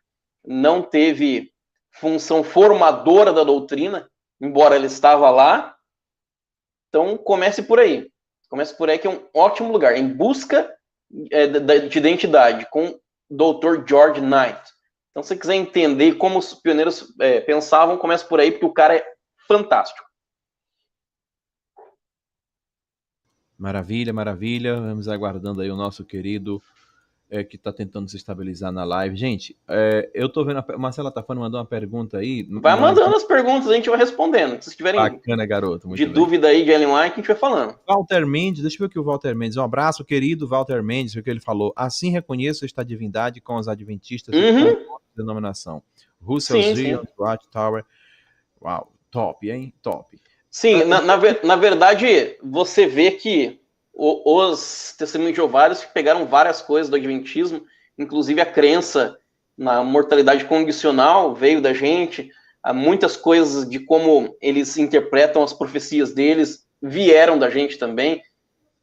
não teve função formadora da doutrina, embora ela estava lá. Então, comece por aí. Comece por aí, que é um ótimo lugar. Em Busca de Identidade, com o Dr. George Knight. Então, se você quiser entender como os pioneiros pensavam, comece por aí, porque o cara é fantástico. Maravilha, maravilha. Vamos aguardando aí o nosso querido que está tentando se estabilizar na live. Gente, eu tô vendo, a Marcela Tafano mandou uma pergunta aí. Vai mandando as perguntas, a gente vai respondendo. Se tiverem bacana, garoto, muito dúvida aí de Ellen White, a gente vai falando. Walter Mendes, deixa eu ver aqui o Walter Mendes. Um abraço, querido Walter Mendes, o que ele falou. Assim reconheço esta divindade com os adventistas de denominação. Russell Zion, Watchtower. Uau, top, hein? Top. Sim, na verdade, você vê que os Testemunhos de Jeová pegaram várias coisas do Adventismo, inclusive a crença na mortalidade condicional veio da gente, muitas coisas de como eles interpretam as profecias deles vieram da gente também.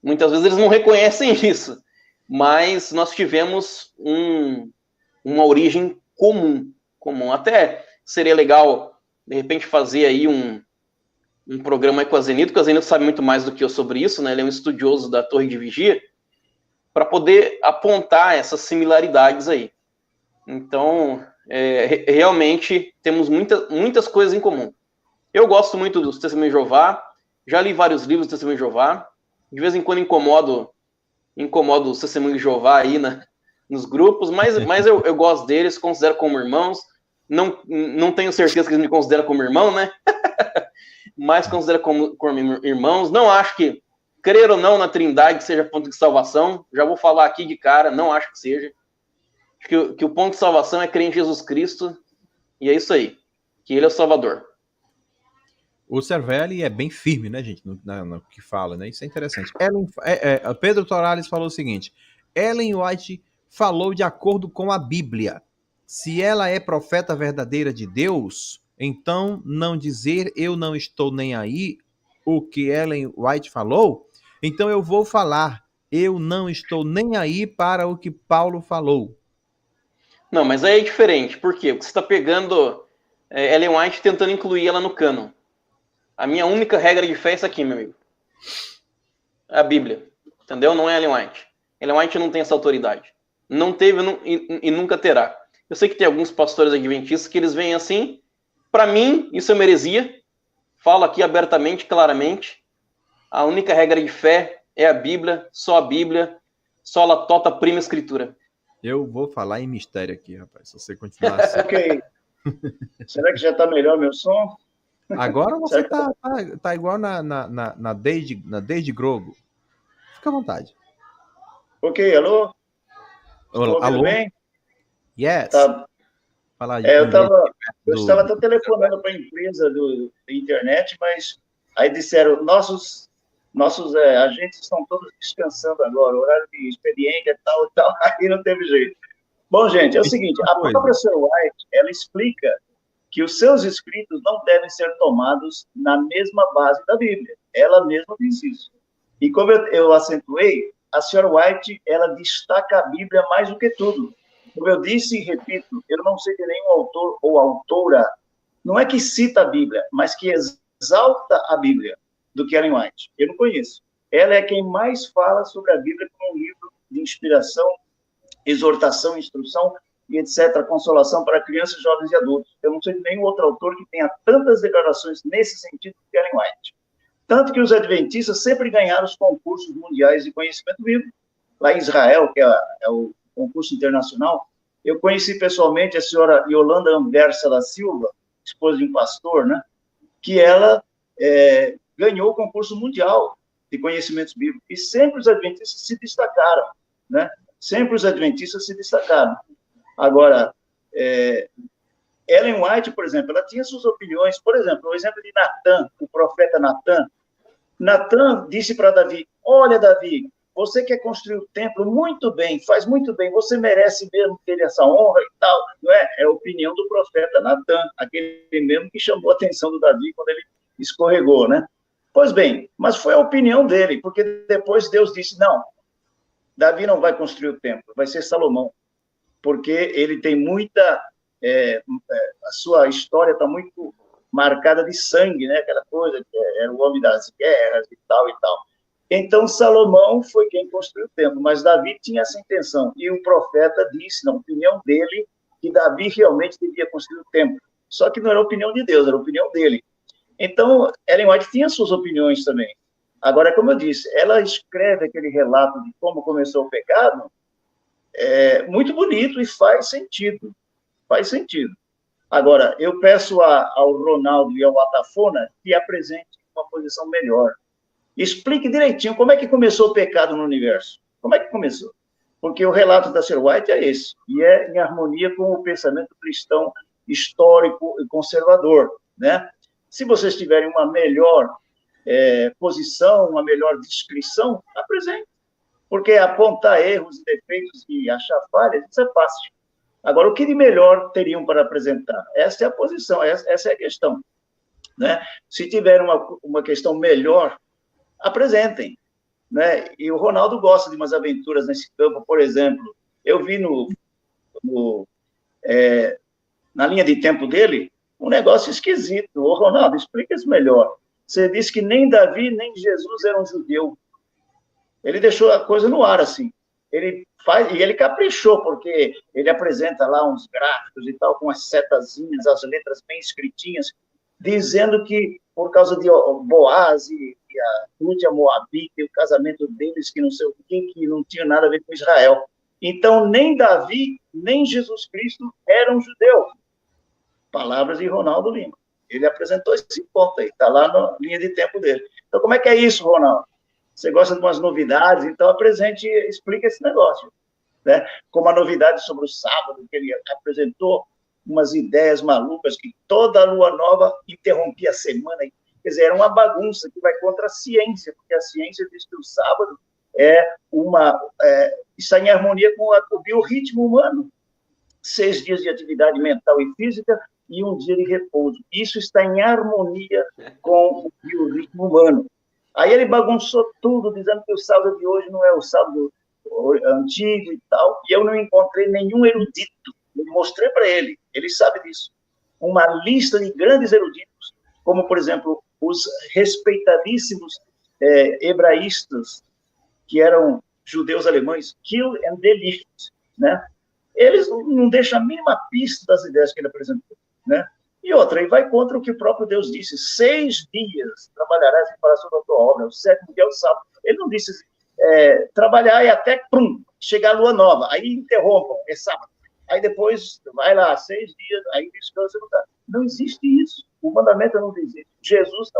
Muitas vezes eles não reconhecem isso, mas nós tivemos uma origem comum. Até seria legal, de repente, fazer aí um programa aí com a Zenilton, porque a Zenilton sabe muito mais do que eu sobre isso, né? Ele é um estudioso da Torre de Vigia. para poder apontar essas similaridades aí. Então, realmente, temos muitas coisas em comum. Eu gosto muito dos Testemunhos de Jeová, já li vários livros do Testemunho de Jeová, de vez em quando incomodo os Testemunhos de Jeová aí nos grupos, mas eu gosto deles, considero como irmãos, não tenho certeza que eles me consideram como irmão, né? Mas considero como irmãos. Não acho que, crer ou não na Trindade, seja ponto de salvação. Já vou falar aqui de cara, não acho que seja. Acho que o ponto de salvação é crer em Jesus Cristo, e é isso aí, que ele é o Salvador. O Cervelli é bem firme, né, gente, no que fala, né? Isso é interessante. Pedro Torales falou o seguinte: Ellen White falou de acordo com a Bíblia. Se ela é profeta verdadeira de Deus, então não dizer eu não estou nem aí o que Ellen White falou, então eu vou falar eu não estou nem aí para o que Paulo falou. Não, mas aí é diferente. Por quê? Porque você está pegando Ellen White e tentando incluir ela no cânon. A minha única regra de fé é essa aqui, meu amigo. É a Bíblia. Entendeu? Não é Ellen White. Ellen White não tem essa autoridade. Não teve e nunca terá. Eu sei que tem alguns pastores adventistas que eles veem assim. Para mim, isso é uma heresia. Falo aqui abertamente, claramente. A única regra de fé é a Bíblia, só a tota prima escritura. Eu vou falar em mistério aqui, rapaz, se você continuar assim. Ok. Será que já está melhor meu som? Agora você tá igual na Deide Grogo. Fica à vontade. Ok, alô? Alô? Bem? Yes. Tá. Falar Eu estava até telefonando para a empresa da internet, mas aí disseram, nossos agentes estão todos descansando agora, horário de expediente e tal, aí não teve jeito. Bom, gente, é o seguinte, a própria Sir White, ela explica que os seus escritos não devem ser tomados na mesma base da Bíblia. Ela mesma diz isso. E como eu acentuei, a Sr. White, ela destaca a Bíblia mais do que tudo. Como eu disse e repito, eu não sei de nenhum autor ou autora, não é que cita a Bíblia, mas que exalta a Bíblia do que Ellen White. Eu não conheço. Ela é quem mais fala sobre a Bíblia como um livro de inspiração, exortação, instrução e etc., consolação para crianças, jovens e adultos. Eu não sei de nenhum outro autor que tenha tantas declarações nesse sentido que Ellen White. Tanto que os adventistas sempre ganharam os concursos mundiais de conhecimento bíblico. Lá em Israel, que é o concurso internacional, eu conheci pessoalmente a senhora Yolanda Anversa da Silva, esposa de um pastor, né, que ela ganhou o concurso mundial de conhecimentos bíblicos. E sempre os adventistas se destacaram, né? Sempre os adventistas se destacaram. Agora, Ellen White, por exemplo, ela tinha suas opiniões. Por exemplo, o exemplo de Natan, o profeta Natan. Natan disse para Davi, olha, Davi, você quer construir o templo muito bem, faz muito bem, você merece mesmo ter essa honra e tal, não é? É a opinião do profeta Natan, aquele mesmo que chamou a atenção do Davi quando ele escorregou, né? Pois bem, mas foi a opinião dele, porque depois Deus disse, não, Davi não vai construir o templo, vai ser Salomão, porque ele tem muita... a sua história está muito marcada de sangue, né? Aquela coisa, que era o homem das guerras e tal e tal. Então, Salomão foi quem construiu o templo, mas Davi tinha essa intenção. E o profeta disse, na opinião dele, que Davi realmente devia construir o templo. Só que não era a opinião de Deus, era a opinião dele. Então, Ellen White tinha suas opiniões também. Agora, como eu disse, ela escreve aquele relato de como começou o pecado, muito bonito e faz sentido. Faz sentido. Agora, eu peço ao Ronaldo e ao Atafona que apresente uma posição melhor. Explique direitinho como é que começou o pecado no universo. Como é que começou? Porque o relato da Sir White é esse, e é em harmonia com o pensamento cristão histórico e conservador, né? Se vocês tiverem uma melhor posição, uma melhor descrição, apresente. Porque apontar erros e defeitos e achar falhas, isso é fácil. Agora, o que de melhor teriam para apresentar? Essa é a posição, essa é a questão, né? Se tiver uma questão melhor, apresentem, né? E o Ronaldo gosta de umas aventuras nesse campo, por exemplo, eu vi na linha de tempo dele um negócio esquisito. Ô, Ronaldo, explica isso melhor. Você disse que nem Davi nem Jesus eram judeu. Ele deixou a coisa no ar, assim. ele faz, e ele caprichou, porque ele apresenta lá uns gráficos e tal, com as setazinhas, as letras bem escritinhas, dizendo que por causa de Boaz e a Rútia Moabita e o casamento deles, que não sei o que não tinha nada a ver com Israel. Então, nem Davi, nem Jesus Cristo eram judeus. Palavras de Ronaldo Lima. Ele apresentou esse ponto aí, está lá na linha de tempo dele. Então, como é que é isso, Ronaldo? Você gosta de umas novidades, então apresente e explique esse negócio. Né? Como a novidade sobre o sábado, que ele apresentou umas ideias malucas, que toda a lua nova interrompia a semana. Quer dizer, era uma bagunça que vai contra a ciência, porque a ciência diz que o sábado está em harmonia com o biorritmo humano. 6 dias de atividade mental e física e 1 dia de repouso. Isso está em harmonia com o biorritmo humano. Aí ele bagunçou tudo, dizendo que o sábado de hoje não é o sábado antigo e tal, e eu não encontrei nenhum erudito. Eu mostrei para ele, ele sabe disso. Uma lista de grandes eruditos, como, por exemplo, os respeitadíssimos hebraístas, que eram judeus alemães, Kiel and Delicht, né? Eles não deixam a mínima pista das ideias que ele apresentou, né? E outra, e vai contra o que o próprio Deus disse: 6 dias trabalharás em preparação da tua obra, o 7º dia é o sábado. Ele não disse trabalhar e até, chegar a lua nova, aí interrompam, é sábado. Aí depois, vai lá, 6 dias, aí descansa. Não existe isso. O mandamento não diz isso. Jesus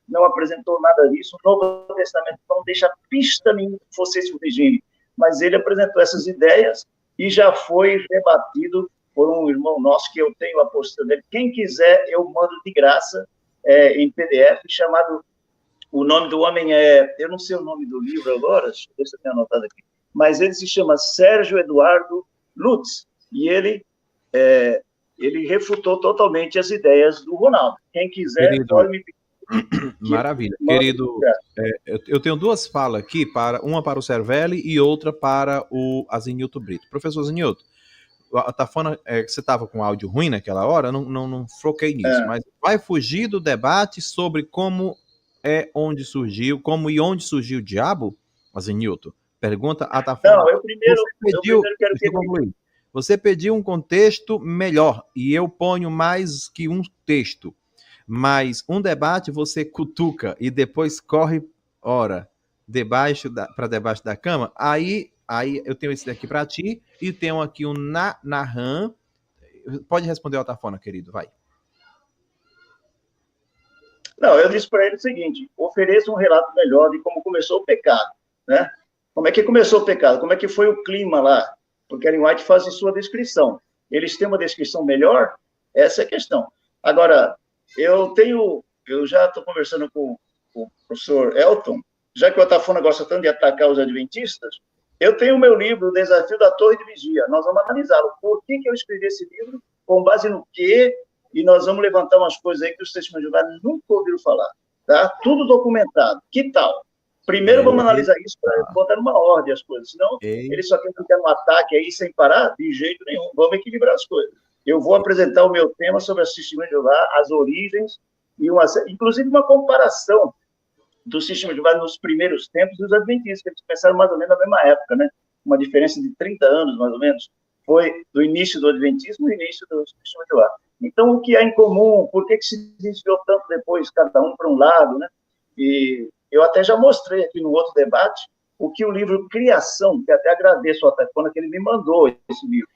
não apresentou nada disso. O Novo Testamento não deixa pista nenhuma que fosse esse o regime. Mas ele apresentou essas ideias e já foi rebatido por um irmão nosso, que eu tenho a apostila dele. Quem quiser, eu mando de graça em PDF, chamado... O nome do homem eu não sei o nome do livro agora, deixa eu ver se eu tenho anotado aqui, mas ele se chama Sérgio Eduardo Lutz, e ele refutou totalmente as ideias do Ronaldo. Quem quiser, querido, pode me pedir. Maravilha. Querido, eu tenho 2 falas aqui, uma para o Cervelli e outra para o Azenilton Brito. Professor Azenilton, tá falando que você estava com áudio ruim naquela hora, não foquei nisso, mas vai fugir do debate sobre como onde surgiu o diabo, Azenilton? Pergunta a Tafona. Não, eu primeiro quero concluir. Você pediu um contexto melhor, e eu ponho mais que um texto. Mas um debate você cutuca e depois corre, para debaixo da cama. Aí eu tenho esse daqui para ti e tenho aqui um Nahan. Pode responder ao Tafona, querido, vai. Não, eu disse para ele o seguinte: ofereça um relato melhor de como começou o pecado, né? Como é que começou o pecado? Como é que foi o clima lá? Porque Ellen White faz a sua descrição. Eles têm uma descrição melhor? Essa é a questão. Agora, eu já estou conversando com o professor Elton, já que o Otafona gosta tanto de atacar os adventistas, eu tenho o meu livro, O Desafio da Torre de Vigia. Nós vamos analisá-lo. Por que eu escrevi esse livro? Com base no quê? E nós vamos levantar umas coisas aí que os testemunhos de Jeová nunca ouviram falar. Tá? Tudo documentado. Que tal? Primeiro vamos analisar isso para botar numa ordem as coisas. Senão, eles só querem ficar no ataque aí sem parar, de jeito nenhum. Vamos equilibrar as coisas. Eu vou apresentar o meu tema sobre as testemunhas de Jeová, as origens, e inclusive uma comparação dos testemunhos de Jeová nos primeiros tempos dos adventistas, que eles começaram mais ou menos na mesma época, né? Uma diferença de 30 anos, mais ou menos. Foi do início do adventismo e início dos testemunhos de Jeová. Então, o que há em comum? Por que se desviou tanto depois, cada um para um lado, né? E eu até já mostrei aqui no outro debate o que o livro Criação, que até agradeço ao Tafona que ele me mandou esse livro.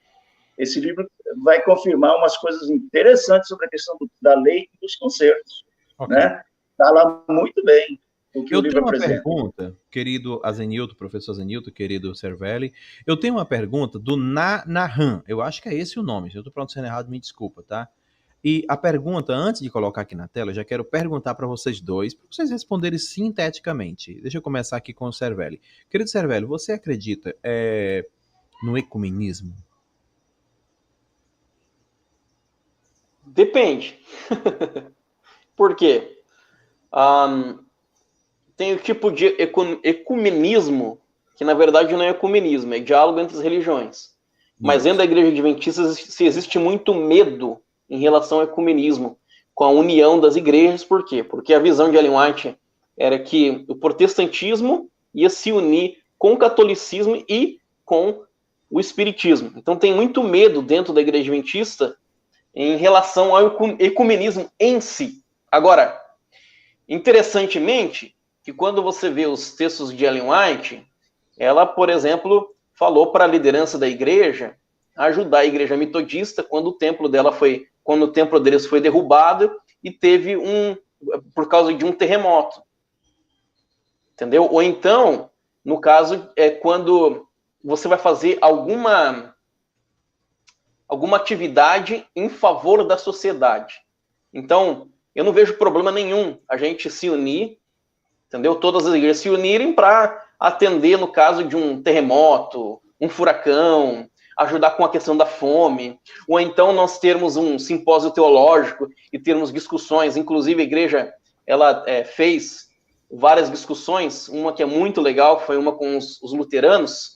Esse livro vai confirmar umas coisas interessantes sobre a questão da lei e dos concertos. Okay. Né? Está lá muito bem o que o livro apresenta. Eu tenho uma pergunta, querido Azenilton, professor Azenilton, querido Cervelli. Eu tenho uma pergunta do Nahan. Eu acho que é esse o nome. Se eu estou pronunciando errado, me desculpa, tá? E a pergunta, antes de colocar aqui na tela, eu já quero perguntar para vocês dois, para vocês responderem sinteticamente. Deixa eu começar aqui com o Cervelli. Querido Cervelli, você acredita no ecumenismo? Depende. Por quê? Tem o tipo de ecumenismo que, na verdade, não é ecumenismo, é diálogo entre as religiões. Mas dentro da Igreja Adventista se existe muito medo em relação ao ecumenismo, com a união das igrejas. Por quê? Porque a visão de Ellen White era que o protestantismo ia se unir com o catolicismo e com o espiritismo. Então tem muito medo dentro da igreja adventista em relação ao ecumenismo em si. Agora, interessantemente, que quando você vê os textos de Ellen White, ela, por exemplo, falou para a liderança da igreja ajudar a igreja metodista quando o templo deles foi derrubado e teve por causa de um terremoto. Entendeu? Ou então, no caso, é quando você vai fazer alguma atividade em favor da sociedade. Então, eu não vejo problema nenhum a gente se unir, entendeu? Todas as igrejas se unirem para atender no caso de um terremoto, um furacão, ajudar com a questão da fome, ou então nós termos um simpósio teológico e termos discussões. Inclusive, a igreja ela fez várias discussões, uma que é muito legal, foi uma com os luteranos,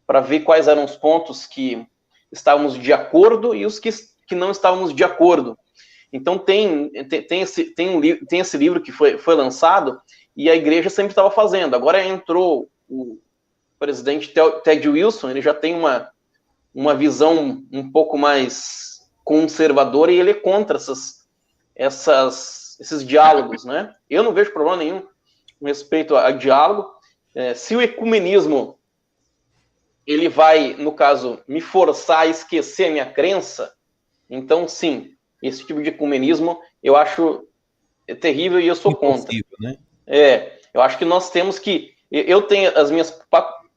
para ver quais eram os pontos que estávamos de acordo e os que não estávamos de acordo. Então, tem esse livro que foi lançado e a igreja sempre estava fazendo. Agora entrou o presidente Ted Wilson, ele já tem uma visão um pouco mais conservadora e ele é contra esses diálogos, né? Eu não vejo problema nenhum com respeito a diálogo. Se o ecumenismo ele vai, no caso, me forçar a esquecer a minha crença, então, sim, esse tipo de ecumenismo eu acho terrível e eu sou contra. Né? Eu acho que nós temos que... Eu tenho as minhas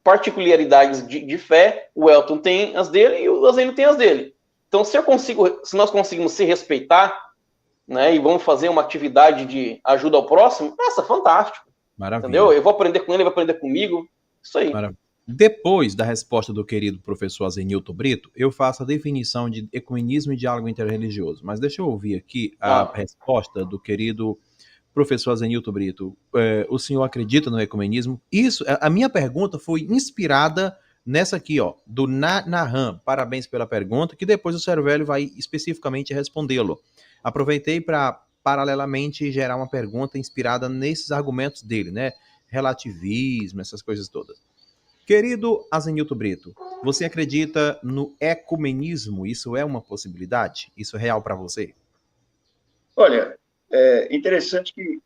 particularidades de fé, o Elton tem as dele e o Azeno tem as dele. Então, se nós conseguimos se respeitar, né, e vamos fazer uma atividade de ajuda ao próximo, nossa, fantástico. Maravilha. Entendeu? Eu vou aprender com ele, ele vai aprender comigo. Isso aí. Maravilha. Depois da resposta do querido professor Azenilton Brito, eu faço a definição de ecumenismo e diálogo interreligioso. Mas deixa eu ouvir aqui a resposta do querido professor Azenilton Brito. O senhor acredita no ecumenismo? Isso, a minha pergunta foi inspirada nessa aqui, ó, do Nahan. Parabéns pela pergunta, que depois o Cervelli vai especificamente respondê-lo. Aproveitei para, paralelamente, gerar uma pergunta inspirada nesses argumentos dele, né? Relativismo, essas coisas todas. Querido Azenilton Brito, você acredita no ecumenismo? Isso é uma possibilidade? Isso é real para você? Olha, é interessante que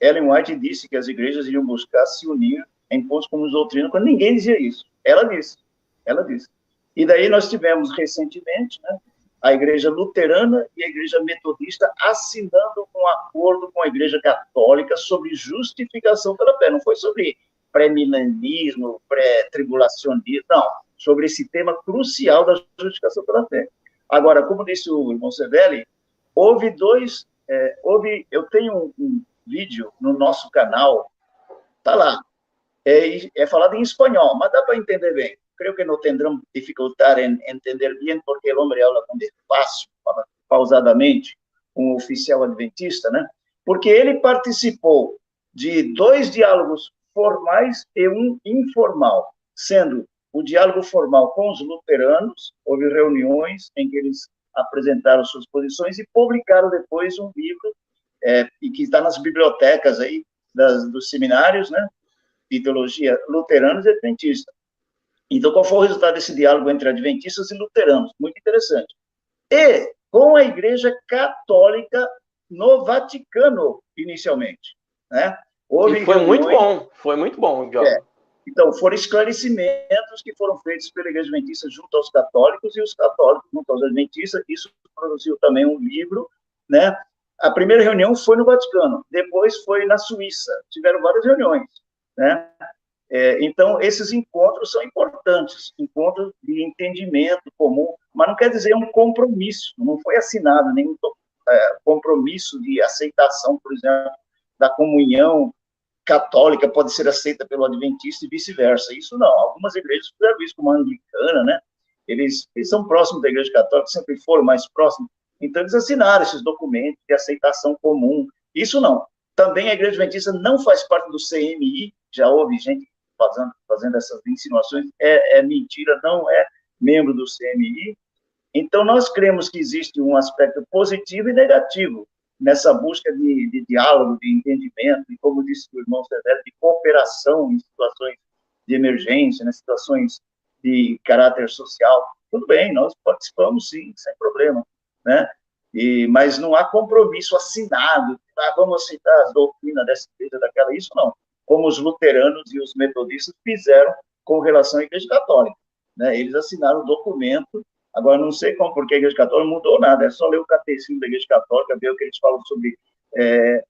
Ellen White disse que as igrejas iriam buscar se unir em pontos como doutrina, quando ninguém dizia isso. Ela disse. E daí nós tivemos recentemente, né, a igreja luterana e a igreja metodista assinando um acordo com a igreja católica sobre justificação pela fé. Não foi sobre pré-milenismo, pré-tribulacionismo, não, sobre esse tema crucial da justificação pela fé. Agora, como disse o irmão Cervelli, eu tenho um vídeo no nosso canal, tá lá, é falado em espanhol, mas dá para entender bem. Creio que não terão dificuldade em entender bem, porque o homem habla com despacio, fala pausadamente, um oficial adventista, né? Porque ele participou de 2 diálogos formais e um informal, sendo o diálogo formal com os luteranos, houve reuniões em que eles apresentaram suas posições e publicaram depois um livro, e que está nas bibliotecas aí dos seminários, né, de teologia luteranos e adventistas. Então, qual foi o resultado desse diálogo entre adventistas e luteranos? Muito interessante. E com a Igreja Católica no Vaticano, inicialmente, né? E foi muito bom o diálogo. Então, foram esclarecimentos que foram feitos pela Igreja Adventista junto aos católicos e os católicos junto aos adventistas. Isso produziu também um livro, né? A primeira reunião foi no Vaticano, depois foi na Suíça. Tiveram várias reuniões, né? Então, esses encontros são importantes, encontros de entendimento comum, mas não quer dizer um compromisso, não foi assinado nenhum compromisso de aceitação, por exemplo, da comunhão católica pode ser aceita pelo adventista e vice-versa. Isso não. Algumas igrejas fizeram isso, como a anglicana, né? Eles são próximos da igreja católica, sempre foram mais próximos. Então, eles assinaram esses documentos de aceitação comum. Isso não. Também a igreja adventista não faz parte do CMI. Já houve gente fazendo essas insinuações. É mentira, não é membro do CMI. Então, nós cremos que existe um aspecto positivo e negativo nessa busca de diálogo, de entendimento, e como disse o irmão Severo, de cooperação em situações de emergência, em situações de caráter social, tudo bem, nós participamos sim, sem problema, né? Mas não há compromisso assinado, vamos aceitar as doutrinas dessa igreja, daquela, isso não, como os luteranos e os metodistas fizeram com relação à Igreja Católica, né? Eles assinaram o documento. Agora, não sei como, porque a Igreja Católica não mudou nada, é só ler o catecismo da Igreja Católica, ver o que eles falam sobre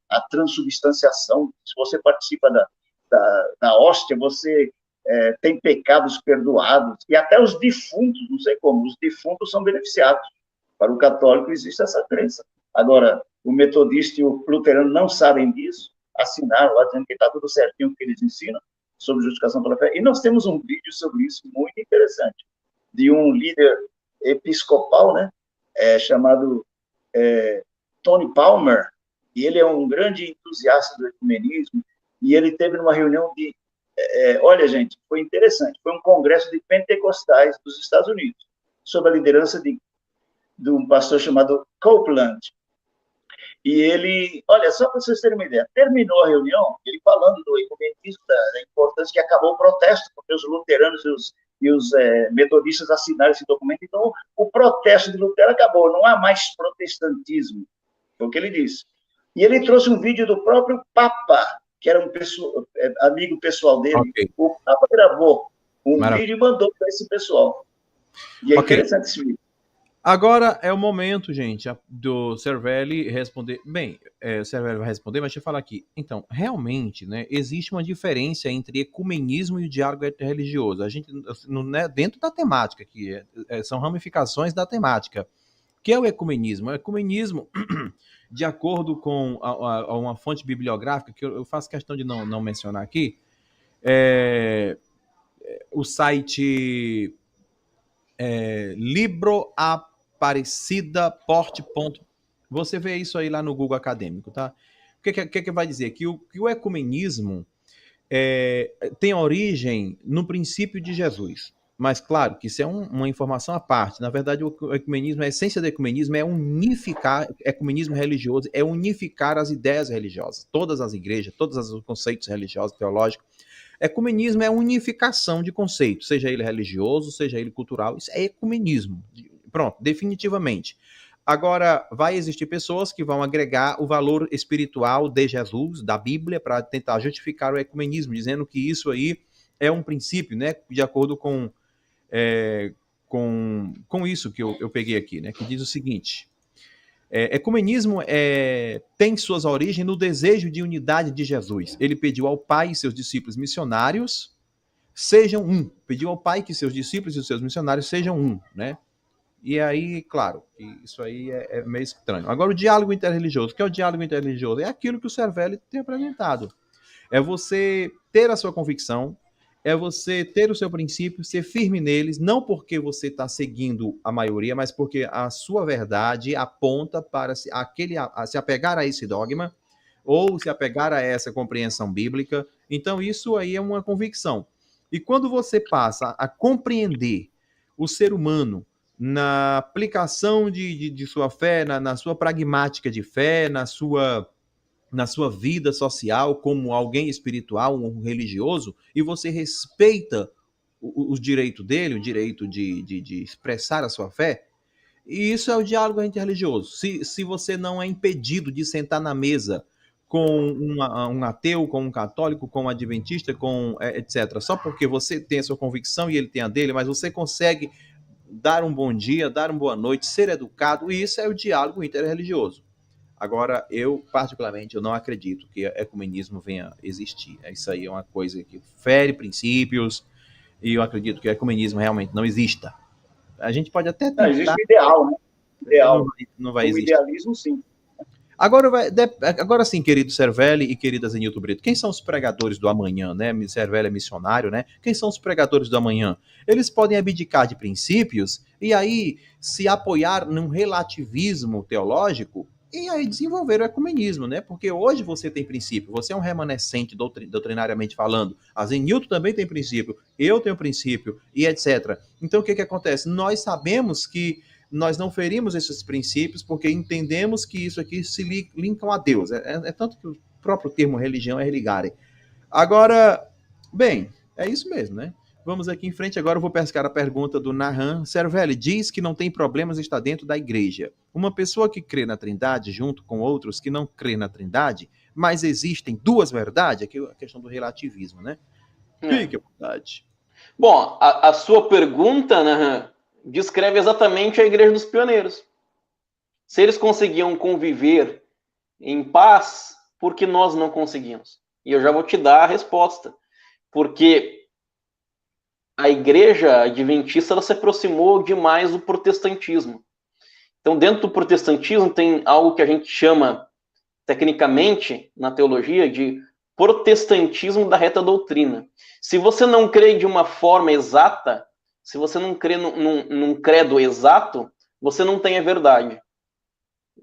a transubstanciação. Se você participa da hóstia, você tem pecados perdoados, e até os defuntos, não sei como, os defuntos são beneficiados. Para o católico existe essa crença. Agora, o metodista e o luterano não sabem disso, assinaram lá dizendo que está tudo certinho o que eles ensinam sobre justificação pela fé. E nós temos um vídeo sobre isso muito interessante, de um líder episcopal, né, chamado Tony Palmer, e ele é um grande entusiasta do ecumenismo, e ele teve numa reunião olha, gente, foi interessante, foi um congresso de pentecostais dos Estados Unidos, sob a liderança de um pastor chamado Copeland. E ele, olha, só para vocês terem uma ideia, terminou a reunião, ele falando do ecumenismo, da importância que acabou o protesto, porque os luteranos e os metodistas assinaram esse documento, então o protesto de Lutero acabou, não há mais protestantismo, foi o que ele disse. E ele trouxe um vídeo do próprio Papa, que era amigo pessoal dele. Okay. O Papa gravou um vídeo e mandou para esse pessoal. E é interessante esse vídeo. Agora é o momento, gente, do Cervelli responder. Bem, o Cervelli vai responder, mas deixa eu falar aqui. Então, realmente, né, existe uma diferença entre ecumenismo e o diálogo interreligioso. A gente, né, dentro da temática, que são ramificações da temática. O que é o ecumenismo? O ecumenismo, de acordo com uma fonte bibliográfica, que eu faço questão de não mencionar aqui, o site libroaparecida.porte. Você vê isso aí lá no Google Acadêmico, tá? O que vai dizer? Que o ecumenismo tem origem no princípio de Jesus. Mas, claro, que isso é uma informação à parte. Na verdade, o ecumenismo, a essência do ecumenismo é unificar, ecumenismo religioso, é unificar as ideias religiosas. Todas as igrejas, todos os conceitos religiosos, teológicos. Ecumenismo é unificação de conceitos, seja ele religioso, seja ele cultural. Isso é ecumenismo. Pronto, definitivamente. Agora, vai existir pessoas que vão agregar o valor espiritual de Jesus, da Bíblia, para tentar justificar o ecumenismo, dizendo que isso aí é um princípio, né, de acordo com isso que eu peguei aqui, né, que diz o seguinte: ecumenismo tem suas origens no desejo de unidade de Jesus. Ele pediu ao Pai e seus discípulos missionários sejam um. Pediu ao Pai que seus discípulos e os seus missionários sejam um, né? E aí, claro, isso aí é meio estranho. Agora, o diálogo interreligioso. O que é o diálogo interreligioso? É aquilo que o Cervelli tem apresentado. É você ter a sua convicção, é você ter o seu princípio, ser firme neles, não porque você está seguindo a maioria, mas porque a sua verdade aponta para se apegar a esse dogma, ou se apegar a essa compreensão bíblica. Então, isso aí é uma convicção. E quando você passa a compreender o ser humano na aplicação de sua fé, na sua pragmática de fé, na sua vida social como alguém espiritual, um religioso, e você respeita os direitos dele, o direito de expressar a sua fé, e isso é o diálogo interreligioso. Se você não é impedido de sentar na mesa com um ateu, com um católico, com um adventista, com etc., só porque você tem a sua convicção e ele tem a dele, mas você consegue dar um bom dia, dar uma boa noite, ser educado, e isso é o diálogo interreligioso. Agora, eu, particularmente, eu não acredito que ecumenismo venha a existir. Isso aí é uma coisa que fere princípios, e eu acredito que o ecumenismo realmente não exista. A gente pode até tentar... Não, existe o ideal, né? Ideal. Não vai existir. O idealismo, sim. Agora sim, querido Cervelli e querida Zenilton Brito, quem são os pregadores do amanhã, né? Cervelli é missionário, né? Quem são os pregadores do amanhã? Eles podem abdicar de princípios e aí se apoiar num relativismo teológico e aí desenvolver o ecumenismo, né? Porque hoje você tem princípio, você é um remanescente doutrinariamente falando, a Zenilton também tem princípio, eu tenho princípio e etc. Então o que acontece? Nós sabemos que nós não ferimos esses princípios porque entendemos que isso aqui se linkam a Deus. É tanto que o próprio termo religião é religare. Agora, bem, é isso mesmo, né? Vamos aqui em frente. Agora eu vou pescar a pergunta do Nahan. Cervelli diz que não tem problemas estar dentro da igreja. Uma pessoa que crê na Trindade junto com outros que não crê na Trindade, mas existem duas verdades, aqui a questão do relativismo, né? Fique à vontade. Bom, a sua pergunta, Nahan, descreve exatamente a Igreja dos Pioneiros. Se eles conseguiam conviver em paz, por que nós não conseguimos? E eu já vou te dar a resposta. Porque a Igreja Adventista ela se aproximou demais do protestantismo. Então, dentro do protestantismo tem algo que a gente chama, tecnicamente, na teologia, de protestantismo da reta doutrina. Se você não crê de uma forma exata, se você não crê num credo exato, você não tem a verdade.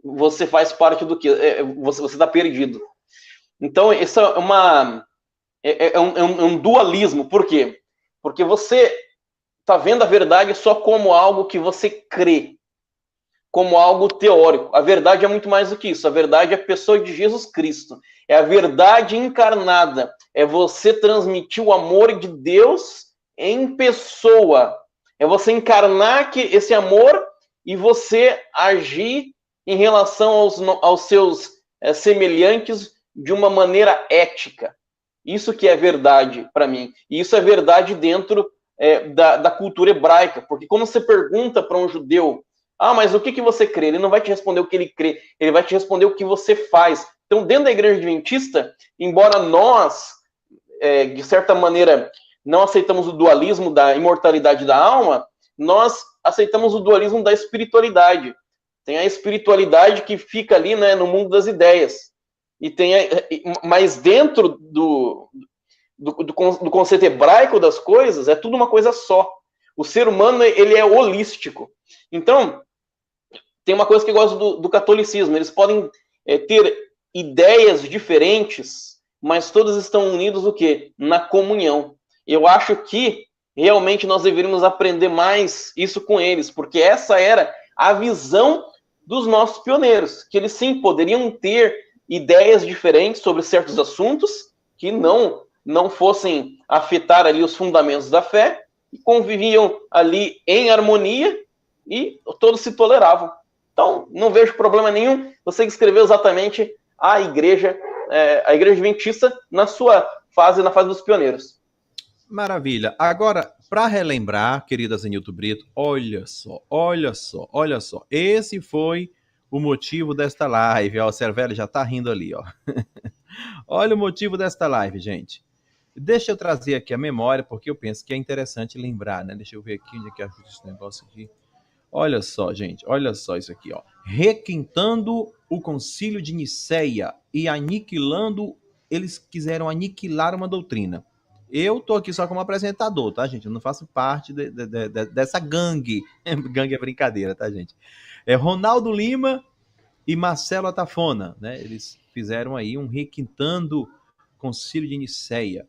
Você faz parte do quê? Você está perdido. Então, isso é um dualismo. Por quê? Porque você está vendo a verdade só como algo que você crê, como algo teórico. A verdade é muito mais do que isso. A verdade é a pessoa de Jesus Cristo. É a verdade encarnada. É você transmitir o amor de Deus em pessoa. É você encarnar esse amor e você agir em relação aos seus semelhantes de uma maneira ética. Isso que é verdade para mim. E isso é verdade dentro da cultura hebraica. Porque como você pergunta para um judeu, mas o que você crê? Ele não vai te responder o que ele crê. Ele vai te responder o que você faz. Então, dentro da Igreja Adventista, embora nós, de certa maneira, não aceitamos o dualismo da imortalidade da alma, nós aceitamos o dualismo da espiritualidade. Tem a espiritualidade que fica ali, né, no mundo das ideias. Mas dentro do conceito hebraico das coisas, é tudo uma coisa só. O ser humano, ele é holístico. Então, tem uma coisa que eu gosto do catolicismo. Eles podem ter ideias diferentes, mas todos estão unidos o quê? Na comunhão. Eu acho que realmente nós deveríamos aprender mais isso com eles, porque essa era a visão dos nossos pioneiros, que eles sim poderiam ter ideias diferentes sobre certos assuntos que não fossem afetar ali os fundamentos da fé, e conviviam ali em harmonia e todos se toleravam. Então, não vejo problema nenhum você escrever exatamente a Igreja Adventista na sua fase, na fase dos pioneiros. Maravilha. Agora, para relembrar, querida Zenilton Brito, olha só. Esse foi o motivo desta live. Ó, o Cervelli já tá rindo ali, ó. Olha o motivo desta live, gente. Deixa eu trazer aqui a memória, porque eu penso que é interessante lembrar, né? Deixa eu ver aqui onde é que ajuda esse negócio aqui. Olha só, gente, olha só isso aqui, ó. Requintando o concílio de Nicéia e aniquilando, eles quiseram aniquilar uma doutrina. Eu tô aqui só como apresentador, tá, gente? Eu não faço parte dessa gangue. Gangue é brincadeira, tá, gente? É Ronaldo Lima e Marcelo Atafona, né? Eles fizeram aí um requintando concílio de Nicéia.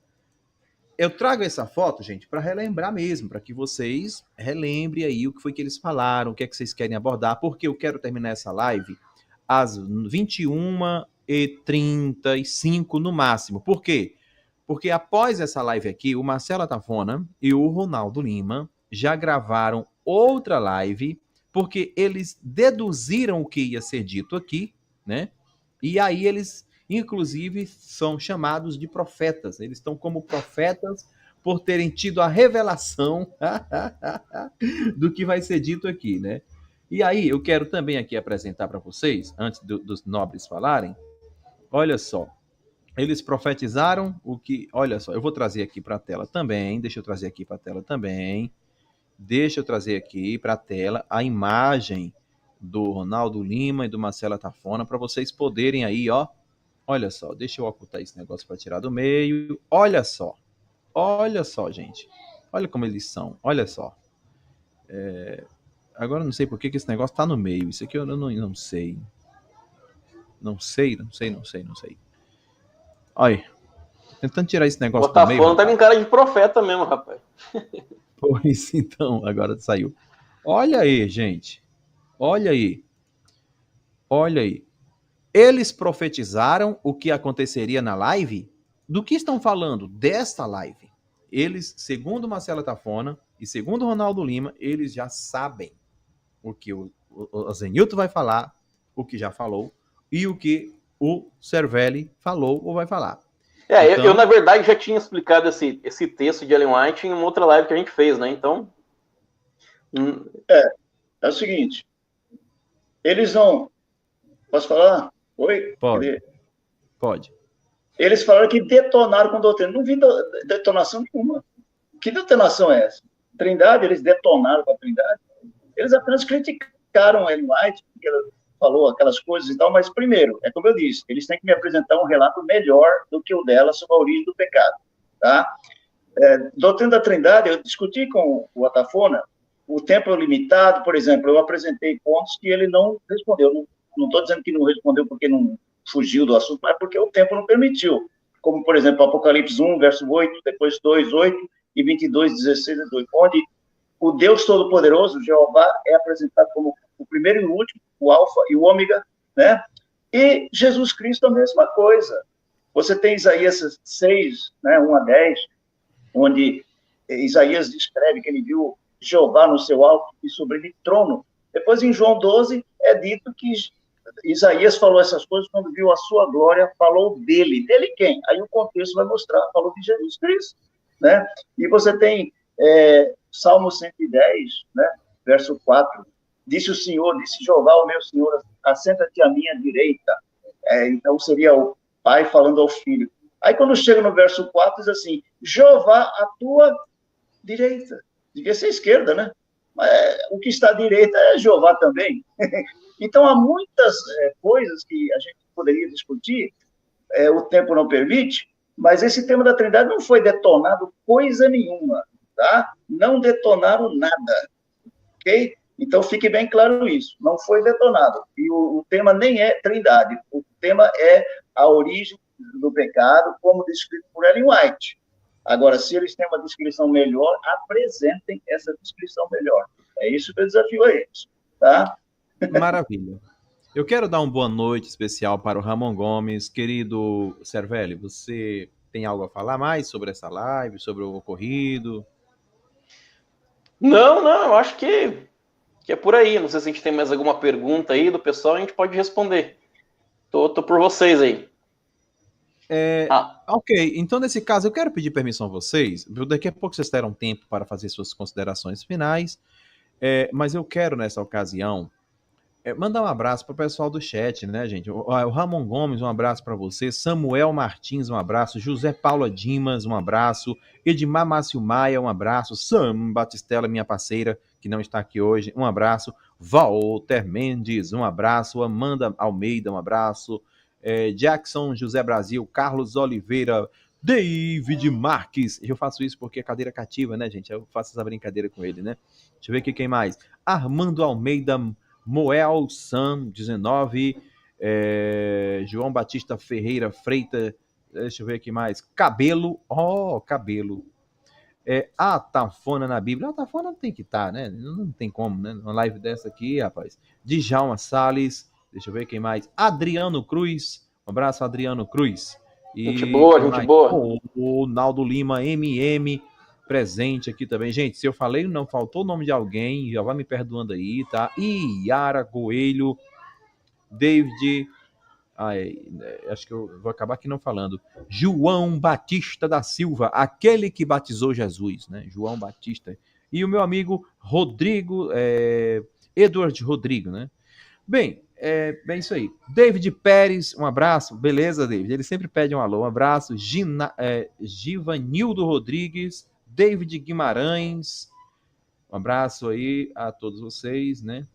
Eu trago essa foto, gente, para relembrar mesmo, para que vocês relembrem aí o que foi que eles falaram, o que é que vocês querem abordar, porque eu quero terminar essa live às 21h35 no máximo. Por quê? Porque após essa live aqui, o Marcelo Atafona e o Ronaldo Lima já gravaram outra live, porque eles deduziram o que ia ser dito aqui, né? E aí eles, inclusive, são chamados de profetas. Eles estão como profetas por terem tido a revelação do que vai ser dito aqui, né? E aí eu quero também aqui apresentar para vocês, antes dos nobres falarem, olha só. Eles profetizaram o que... Olha só, eu vou trazer aqui para a tela também. Deixa eu trazer aqui para a tela também. Deixa eu trazer aqui para a tela a imagem do Ronaldo Lima e do Marcelo Atafona para vocês poderem aí, ó. Olha só, deixa eu ocultar esse negócio para tirar do meio. Olha só, gente. Olha como eles são, olha só. Agora eu não sei por que esse negócio está no meio. Isso aqui eu não sei. Não sei. Olha, tentando tirar esse negócio do meio. O Atafona tá com cara de profeta mesmo, rapaz. Pois então, agora saiu. Olha aí, gente. Olha aí. Eles profetizaram o que aconteceria na live? Do que estão falando? Desta live. eles, segundo Marcelo Tafona e segundo Ronaldo Lima, eles já sabem o que o Zenilton vai falar, o que já falou, e o que o Cervelli falou ou vai falar. Então, eu, na verdade, já tinha explicado esse texto de Ellen White em uma outra live que a gente fez, né? Então... É o seguinte, eles não... Posso falar? Oi? Pode. Eles falaram que detonaram com a doutrina. Não vi detonação nenhuma. Que detonação é essa? Trindade, eles detonaram com a Trindade? Eles apenas criticaram Ellen White, porque ela falou aquelas coisas e tal, mas primeiro, é como eu disse, eles têm que me apresentar um relato melhor do que o dela sobre a origem do pecado, tá? Doutrina da Trindade, eu discuti com o Atafona, o tempo é limitado, por exemplo, eu apresentei pontos que ele não respondeu, não estou dizendo que não respondeu porque não fugiu do assunto, mas porque o tempo não permitiu, como, por exemplo, Apocalipse 1, verso 8, depois 2, 8 e 22, 16, 18, onde o Deus Todo-Poderoso, Jeová, é apresentado como o primeiro e o último, o Alfa e o Ômega, né? E Jesus Cristo a mesma coisa. Você tem Isaías 6, né, 1 a 10, onde Isaías descreve que ele viu Jeová no seu alto e sobre ele trono. Depois, em João 12, é dito que Isaías falou essas coisas quando viu a sua glória, falou dele. Dele quem? Aí o contexto vai mostrar, falou de Jesus Cristo, né? E você tem Salmo 110, né, verso 4, disse o Senhor, disse Jeová, o meu Senhor, assenta-te à minha direita. Então seria o pai falando ao filho. Aí quando chega no verso 4, diz assim, Jeová, à tua direita. Devia ser esquerda, né? Mas o que está à direita é Jeová também. Então há muitas coisas que a gente poderia discutir, o tempo não permite, mas esse tema da Trindade não foi detonado coisa nenhuma. Tá? Não detonaram nada, ok? Então fique bem claro isso, não foi detonado. E o tema nem é Trindade, o tema é a origem do pecado, como descrito por Ellen White. Agora, se eles têm uma descrição melhor, apresentem essa descrição melhor. É isso que eu desafio a eles, tá? Maravilha. Eu quero dar uma boa noite especial para o Ramon Gomes. Querido Cervelli, você tem algo a falar mais sobre essa live, sobre o ocorrido? Não, eu acho que é por aí. Não sei se a gente tem mais alguma pergunta aí do pessoal, a gente pode responder. Tô por vocês aí. Ok, então nesse caso eu quero pedir permissão a vocês, daqui a pouco vocês terão tempo para fazer suas considerações finais, mas eu quero nessa ocasião mandar um abraço para o pessoal do chat, né, gente? O Ramon Gomes, um abraço para você. Samuel Martins, um abraço. José Paula Dimas, um abraço. Edmar Márcio Maia, um abraço. Sam Batistella, minha parceira, que não está aqui hoje, um abraço. Walter Mendes, um abraço. Amanda Almeida, um abraço. Jackson José Brasil, Carlos Oliveira, David Marques. Eu faço isso porque é cadeira cativa, né, gente? Eu faço essa brincadeira com ele, né? Deixa eu ver aqui quem mais. Armando Almeida, Moel Sam, 19, João Batista Ferreira Freitas, deixa eu ver aqui mais, Cabelo, Cabelo, a Tafona na Bíblia, a Tafona tem que estar, né, não tem como, né, uma live dessa aqui, rapaz, Djalma Salles, deixa eu ver quem mais, Adriano Cruz, um abraço Adriano Cruz, gente boa. O Naldo Lima, MM, presente aqui também. Gente, se eu falei não faltou o nome de alguém, já vai me perdoando aí, tá? Yara Coelho, David, acho que eu vou acabar aqui não falando. João Batista da Silva, aquele que batizou Jesus, né? João Batista. E o meu amigo Rodrigo, Edward Rodrigo, né? Bem, bem isso aí. David Pérez, um abraço. Beleza, David? Ele sempre pede um alô. Um abraço. Givanildo Rodrigues, David Guimarães, um abraço aí a todos vocês, né?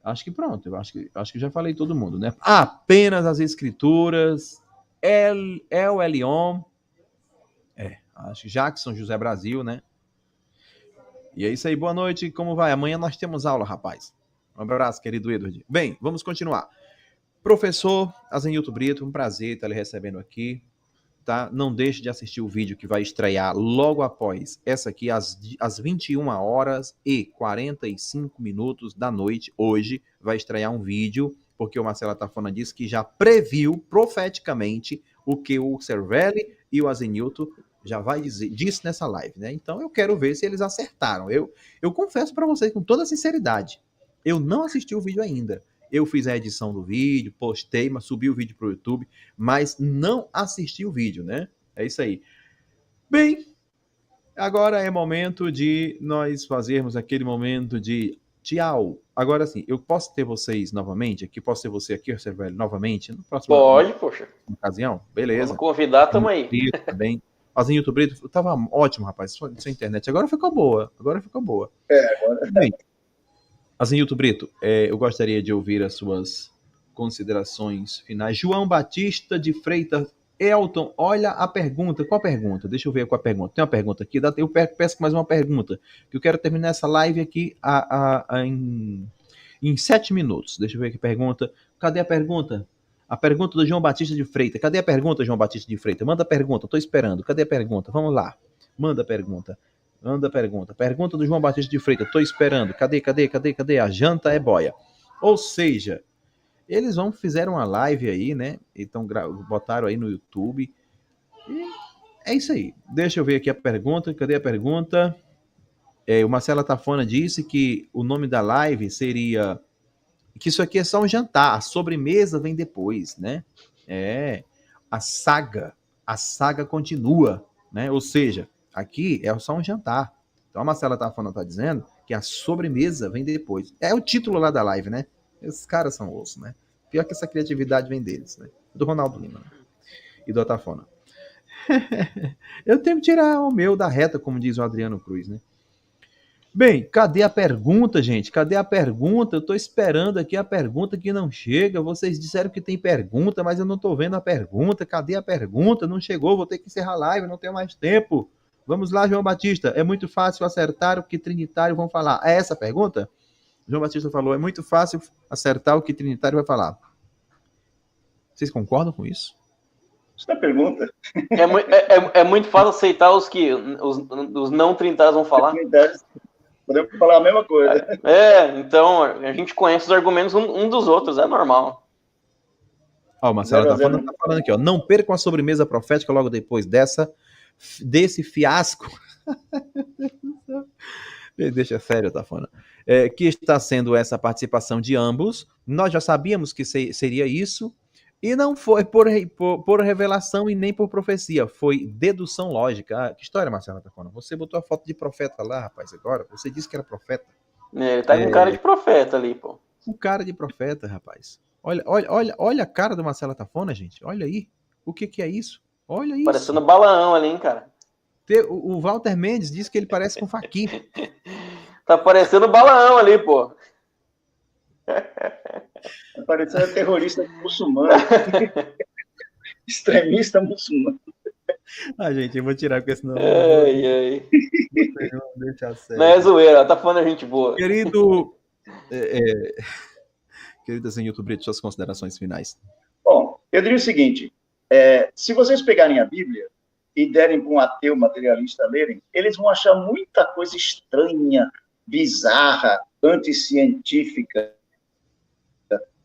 Acho que pronto, eu acho que já falei todo mundo, né? Apenas as escrituras, El Elion, acho que Jackson José Brasil, né? E é isso aí, boa noite, como vai? Amanhã nós temos aula, rapaz. Um abraço, querido Edward. Bem, vamos continuar. Professor Azenilton Brito, um prazer estar lhe recebendo aqui. Tá? Não deixe de assistir o vídeo que vai estrear logo após essa aqui, às 21h45 da noite. Hoje vai estrear um vídeo, porque o Marcelo Tafona disse que já previu profeticamente o que o Cervelli e o Azenilton Já vai dizer, disse nessa live, né? Então eu quero ver se eles acertaram. Eu confesso para vocês com toda sinceridade, eu não assisti o vídeo ainda. Eu fiz a edição do vídeo, postei, mas subi o vídeo para o YouTube, mas não assisti o vídeo, né? É isso aí. Bem, agora é momento de nós fazermos aquele momento de tchau. Agora sim, eu posso ter vocês novamente aqui? Posso ter você aqui, Cervelli, novamente? No próximo Pode, poxa. ocasião? Beleza. Vamos convidar, tamo aí. Também. Azinho Brito, tava ótimo, rapaz, sua internet. Agora ficou boa. Agora. Bem, Azinho Brito, eu gostaria de ouvir as suas considerações finais. João Batista de Freitas, Elton, olha a pergunta. Qual a pergunta? Deixa eu ver qual a pergunta. Tem uma pergunta aqui. Eu peço mais uma pergunta, que eu quero terminar essa live aqui em 7 minutos. Deixa eu ver aqui a pergunta. Cadê a pergunta? A pergunta do João Batista de Freitas. Cadê a pergunta, João Batista de Freitas? Manda a pergunta, estou esperando. Cadê a pergunta? Vamos lá. Manda a pergunta. Pergunta do João Batista de Freitas. Estou esperando. Cadê? A janta é boia. Ou seja, eles fizeram uma live aí, né? Então botaram aí no YouTube. E é isso aí. Deixa eu ver aqui a pergunta. Cadê a pergunta? O Marcelo Tafona disse que o nome da live seria... que isso aqui é só um jantar, a sobremesa vem depois, né? A saga continua, né? Ou seja, aqui é só um jantar. Então a Marcela tá dizendo que a sobremesa vem depois. É o título lá da live, né? Esses caras são osso, né? Pior que essa criatividade vem deles, né? Do Ronaldo Lima, né? E do Atafona. Eu tenho que tirar o meu da reta, como diz o Adriano Cruz, né? Bem, cadê a pergunta, gente? Cadê a pergunta? Eu tô esperando aqui a pergunta que não chega. Vocês disseram que tem pergunta, mas eu não tô vendo a pergunta. Cadê a pergunta? Não chegou, vou ter que encerrar a live, não tenho mais tempo. Vamos lá, João Batista. É muito fácil acertar o que Trinitário vão falar. É essa a pergunta? João Batista falou, é muito fácil acertar o que Trinitário vai falar. Vocês concordam com isso? Isso é a pergunta. É muito fácil aceitar os que os não trinitários vão falar. Podemos falar a mesma coisa. Então a gente conhece os argumentos um dos outros, é normal. Ó, o Marcelo tá falando aqui, ó. Não percam a sobremesa profética logo depois desse fiasco. Deixa sério, tá falando. Que está sendo essa participação de ambos. Nós já sabíamos que seria isso. E não foi por revelação e nem por profecia. Foi dedução lógica. Que história, Marcelo tá falando? Você botou a foto de profeta lá, rapaz, agora. Você disse que era profeta. Ele tá com cara de profeta ali, pô. Com cara de profeta, rapaz. Olha a cara do Marcelo Tafona, gente. Olha aí. O que é isso? Olha isso. Parecendo Balaão ali, hein, cara. O Walter Mendes disse que ele parece com Faqui. Tá parecendo Balaão ali, pô. Tá parecendo terrorista muçulmano. Extremista muçulmano. Gente, eu vou tirar porque senão... Ai. Deixa sério. Não é zoeira, tá falando a gente boa. Querido senhor Brito, suas considerações finais. Bom, eu diria o seguinte, se vocês pegarem a Bíblia e derem para um ateu materialista lerem, eles vão achar muita coisa estranha, bizarra, anticientífica,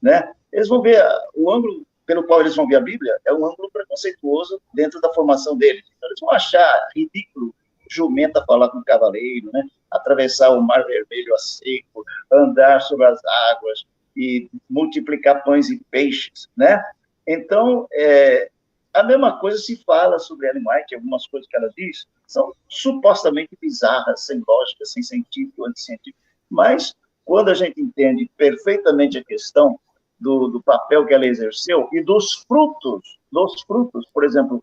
né? Eles vão ver o ângulo pelo qual eles vão ver a Bíblia é um ângulo preconceituoso dentro da formação deles. Então, eles vão achar ridículo jumenta falar com o cavaleiro, né? Atravessar o mar vermelho a seco, andar sobre as águas e multiplicar pães e peixes, né? Então, a mesma coisa se fala sobre Ellen White, algumas coisas que ela diz são supostamente bizarras, sem lógica, sem sentido, anticientífico, mas quando a gente entende perfeitamente a questão do papel que ela exerceu e dos frutos, por exemplo,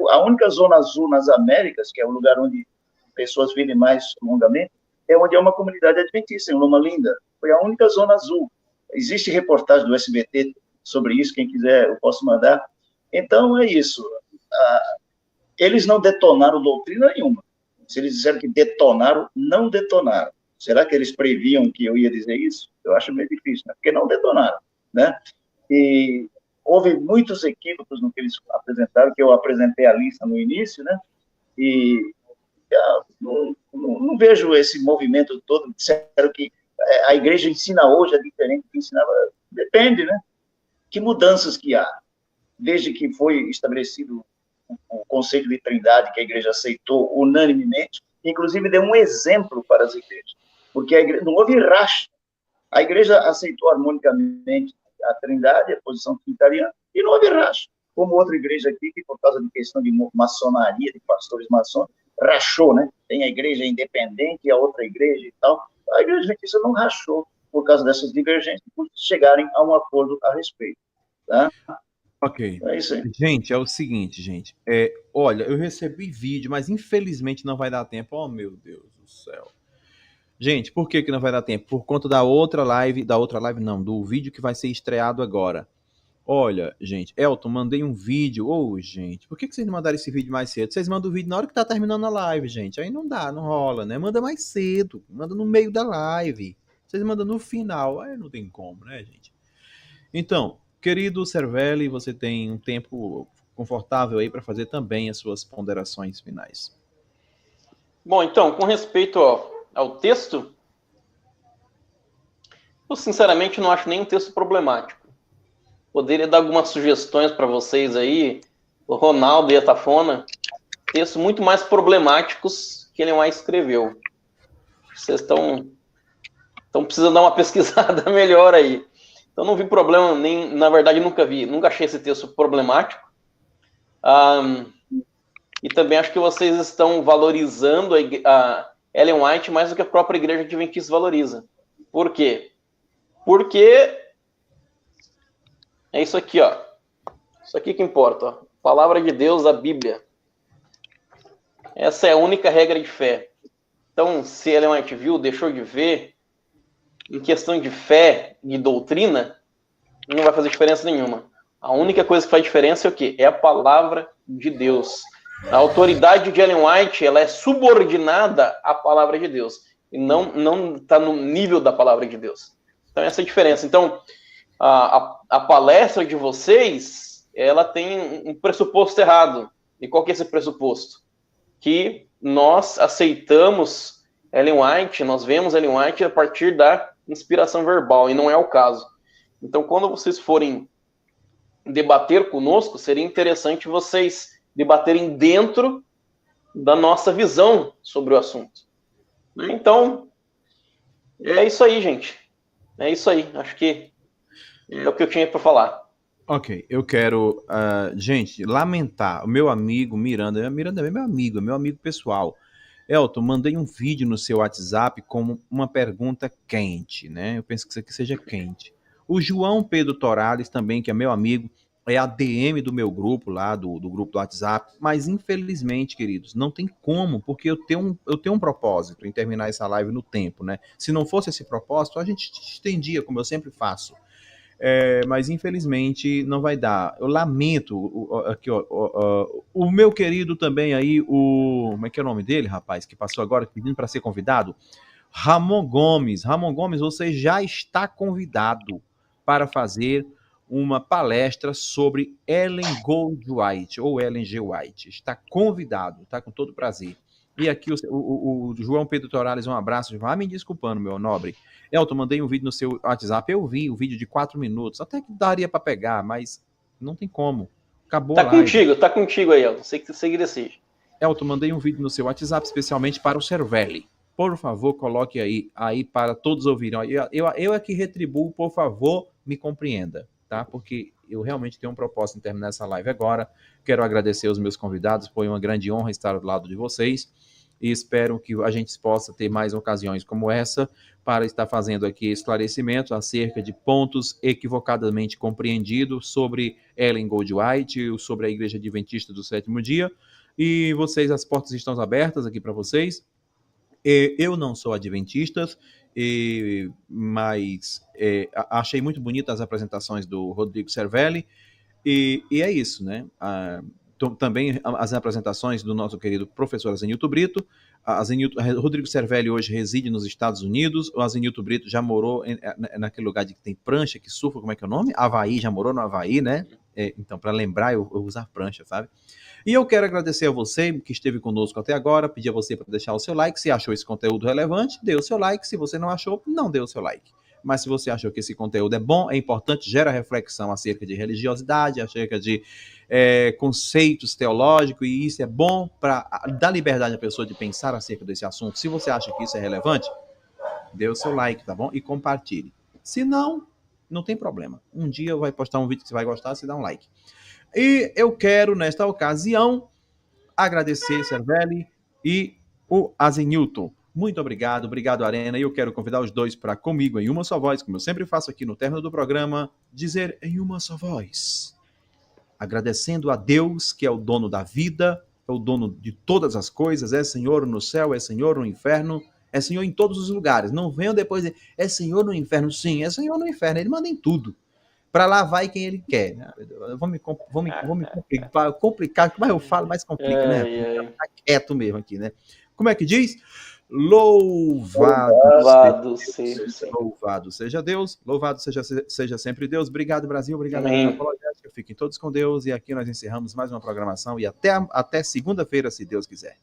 a única zona azul nas Américas, que é o lugar onde pessoas vivem mais longamente, é onde é uma comunidade adventista, em Loma Linda. Foi a única zona azul. Existe reportagem do SBT sobre isso, quem quiser eu posso mandar. Então, é isso. Eles não detonaram doutrina nenhuma. Se eles disseram que detonaram, não detonaram. Será que eles previam que eu ia dizer isso? Eu acho meio difícil, né? Porque não detonaram, né? E houve muitos equívocos no que eles apresentaram, que eu apresentei a lista no início, né? E não vejo esse movimento todo. Disseram que a igreja ensina hoje é diferente do que ensinava. Depende, né? Que mudanças que há, desde que foi estabelecido o conceito de trindade que a igreja aceitou unanimemente, inclusive deu um exemplo para as igrejas, porque a igreja, não houve racha. A igreja aceitou harmonicamente a trindade, a posição trinitariana, e não houve racha. Como outra igreja aqui, que por causa de questão de maçonaria, de pastores maçons, rachou, né? Tem a igreja independente e a outra igreja e tal. A igreja adventista não rachou por causa dessas divergências, por chegarem a um acordo a respeito. Tá? Ok. É isso aí. Gente, é o seguinte, gente. Olha, eu recebi vídeo, mas infelizmente não vai dar tempo. Oh, meu Deus do céu. Gente, por que não vai dar tempo? Por conta da outra live não, do vídeo que vai ser estreado agora. Olha, gente, Elton, mandei um vídeo. Gente, por que vocês não mandaram esse vídeo mais cedo? Vocês mandam o vídeo na hora que tá terminando a live, gente. Aí não dá, não rola, né? Manda mais cedo, manda no meio da live. Vocês mandam no final, aí não tem como, né, gente? Então, querido Cervelli, você tem um tempo confortável aí para fazer também as suas ponderações finais. Bom, então, com respeito ao texto, eu sinceramente não acho nenhum texto problemático. Poderia dar algumas sugestões para vocês aí, o Ronaldo e a Tafona, textos muito mais problemáticos que ele mais escreveu. Vocês estão precisando dar uma pesquisada melhor aí. Então não vi problema, nem, na verdade nunca achei esse texto problemático. E também acho que vocês estão valorizando a Ellen White mais do que a própria Igreja Adventista valoriza. Por quê? Porque é isso aqui, ó. Isso aqui que importa, ó. Palavra de Deus, a Bíblia. Essa é a única regra de fé. Então, se Ellen White viu, deixou de ver, em questão de fé, de doutrina, não vai fazer diferença nenhuma. A única coisa que faz diferença é o quê? É a palavra de Deus. A autoridade de Ellen White, ela é subordinada à palavra de Deus. E não está no nível da palavra de Deus. Então, essa é a diferença. Então, a palestra de vocês, ela tem um pressuposto errado. E qual que é esse pressuposto? Que nós aceitamos Ellen White, nós vemos Ellen White a partir da inspiração verbal, e não é o caso. Então, quando vocês forem debater conosco, seria interessante vocês debaterem dentro da nossa visão sobre o assunto. Então, é isso aí, gente. É isso aí. Acho que é o que eu tinha para falar. Ok, eu quero, gente, lamentar. O meu amigo Miranda é meu amigo pessoal. Elton, mandei um vídeo no seu WhatsApp com uma pergunta quente, né? Eu penso que isso aqui seja quente. O João Pedro Torales também, que é meu amigo, é ADM do meu grupo lá, do grupo do WhatsApp, mas infelizmente, queridos, não tem como, porque eu tenho um propósito em terminar essa live no tempo, né? Se não fosse esse propósito, a gente estendia, como eu sempre faço. Mas infelizmente não vai dar. Eu lamento aqui, o meu querido também aí, como é que é o nome dele, rapaz, que passou agora pedindo para ser convidado? Ramon Gomes. Ramon Gomes, você já está convidado para fazer uma palestra sobre Ellen Gold White, ou Ellen G. White. Está convidado, tá? Com todo prazer. E aqui o João Pedro Torales, um abraço. Vai me desculpando, meu nobre. Elton, mandei um vídeo no seu WhatsApp. Eu vi o vídeo de 4 minutos. Até que daria para pegar, mas não tem como. Acabou a live. Tá contigo aí, Elton. Você que decide. Elton, mandei um vídeo no seu WhatsApp, especialmente para o Cervelli. Por favor, coloque aí para todos ouvirem. Eu é que retribuo, por favor, me compreenda, tá? Porque eu realmente tenho um propósito em terminar essa live agora. Quero agradecer aos meus convidados, foi uma grande honra estar do lado de vocês. E espero que a gente possa ter mais ocasiões como essa para estar fazendo aqui esclarecimentos acerca de pontos equivocadamente compreendidos sobre Ellen Gold White, sobre a Igreja Adventista do Sétimo Dia. E vocês, as portas estão abertas aqui para vocês. Eu não sou adventista, mas achei muito bonitas as apresentações do Rodrigo Cervelli. E é isso, né? Também as apresentações do nosso querido professor Azenilton Brito. Rodrigo Cervelli hoje reside nos Estados Unidos. O Azenilton Brito já morou naquele lugar que tem prancha, que surfa, como é que é o nome? Havaí, já morou no Havaí, né? Então, para lembrar, eu usar prancha, sabe? E eu quero agradecer a você que esteve conosco até agora, pedir a você para deixar o seu like. Se achou esse conteúdo relevante, dê o seu like. Se você não achou, não dê o seu like. mas se você achou que esse conteúdo é bom, é importante, gera reflexão acerca de religiosidade, acerca de conceitos teológicos, e isso é bom para dar liberdade à pessoa de pensar acerca desse assunto. Se você acha que isso é relevante, dê o seu like, tá bom? E compartilhe. Se não, não tem problema. Um dia eu vou postar um vídeo que você vai gostar, você dá um like. E eu quero, nesta ocasião, agradecer Cervelli e o Azenilton. Muito obrigado, obrigado, Arena. E eu quero convidar os dois para comigo, em uma só voz, como eu sempre faço aqui no término do programa, dizer em uma só voz, agradecendo a Deus, que é o dono da vida, é o dono de todas as coisas, é Senhor no céu, é Senhor no inferno, é Senhor em todos os lugares. Não venham depois dizer, é Senhor no inferno. Sim, é Senhor no inferno, ele manda em tudo. Para lá vai quem ele quer. Eu vou me complicar, mais eu falo, mais complica, né? Tá quieto mesmo aqui, né? Como é que diz? Louvado seja Deus, louvado seja sempre Deus. Obrigado, Brasil, obrigado pela apologética. Fiquem todos com Deus, e aqui nós encerramos mais uma programação, e até segunda-feira, se Deus quiser.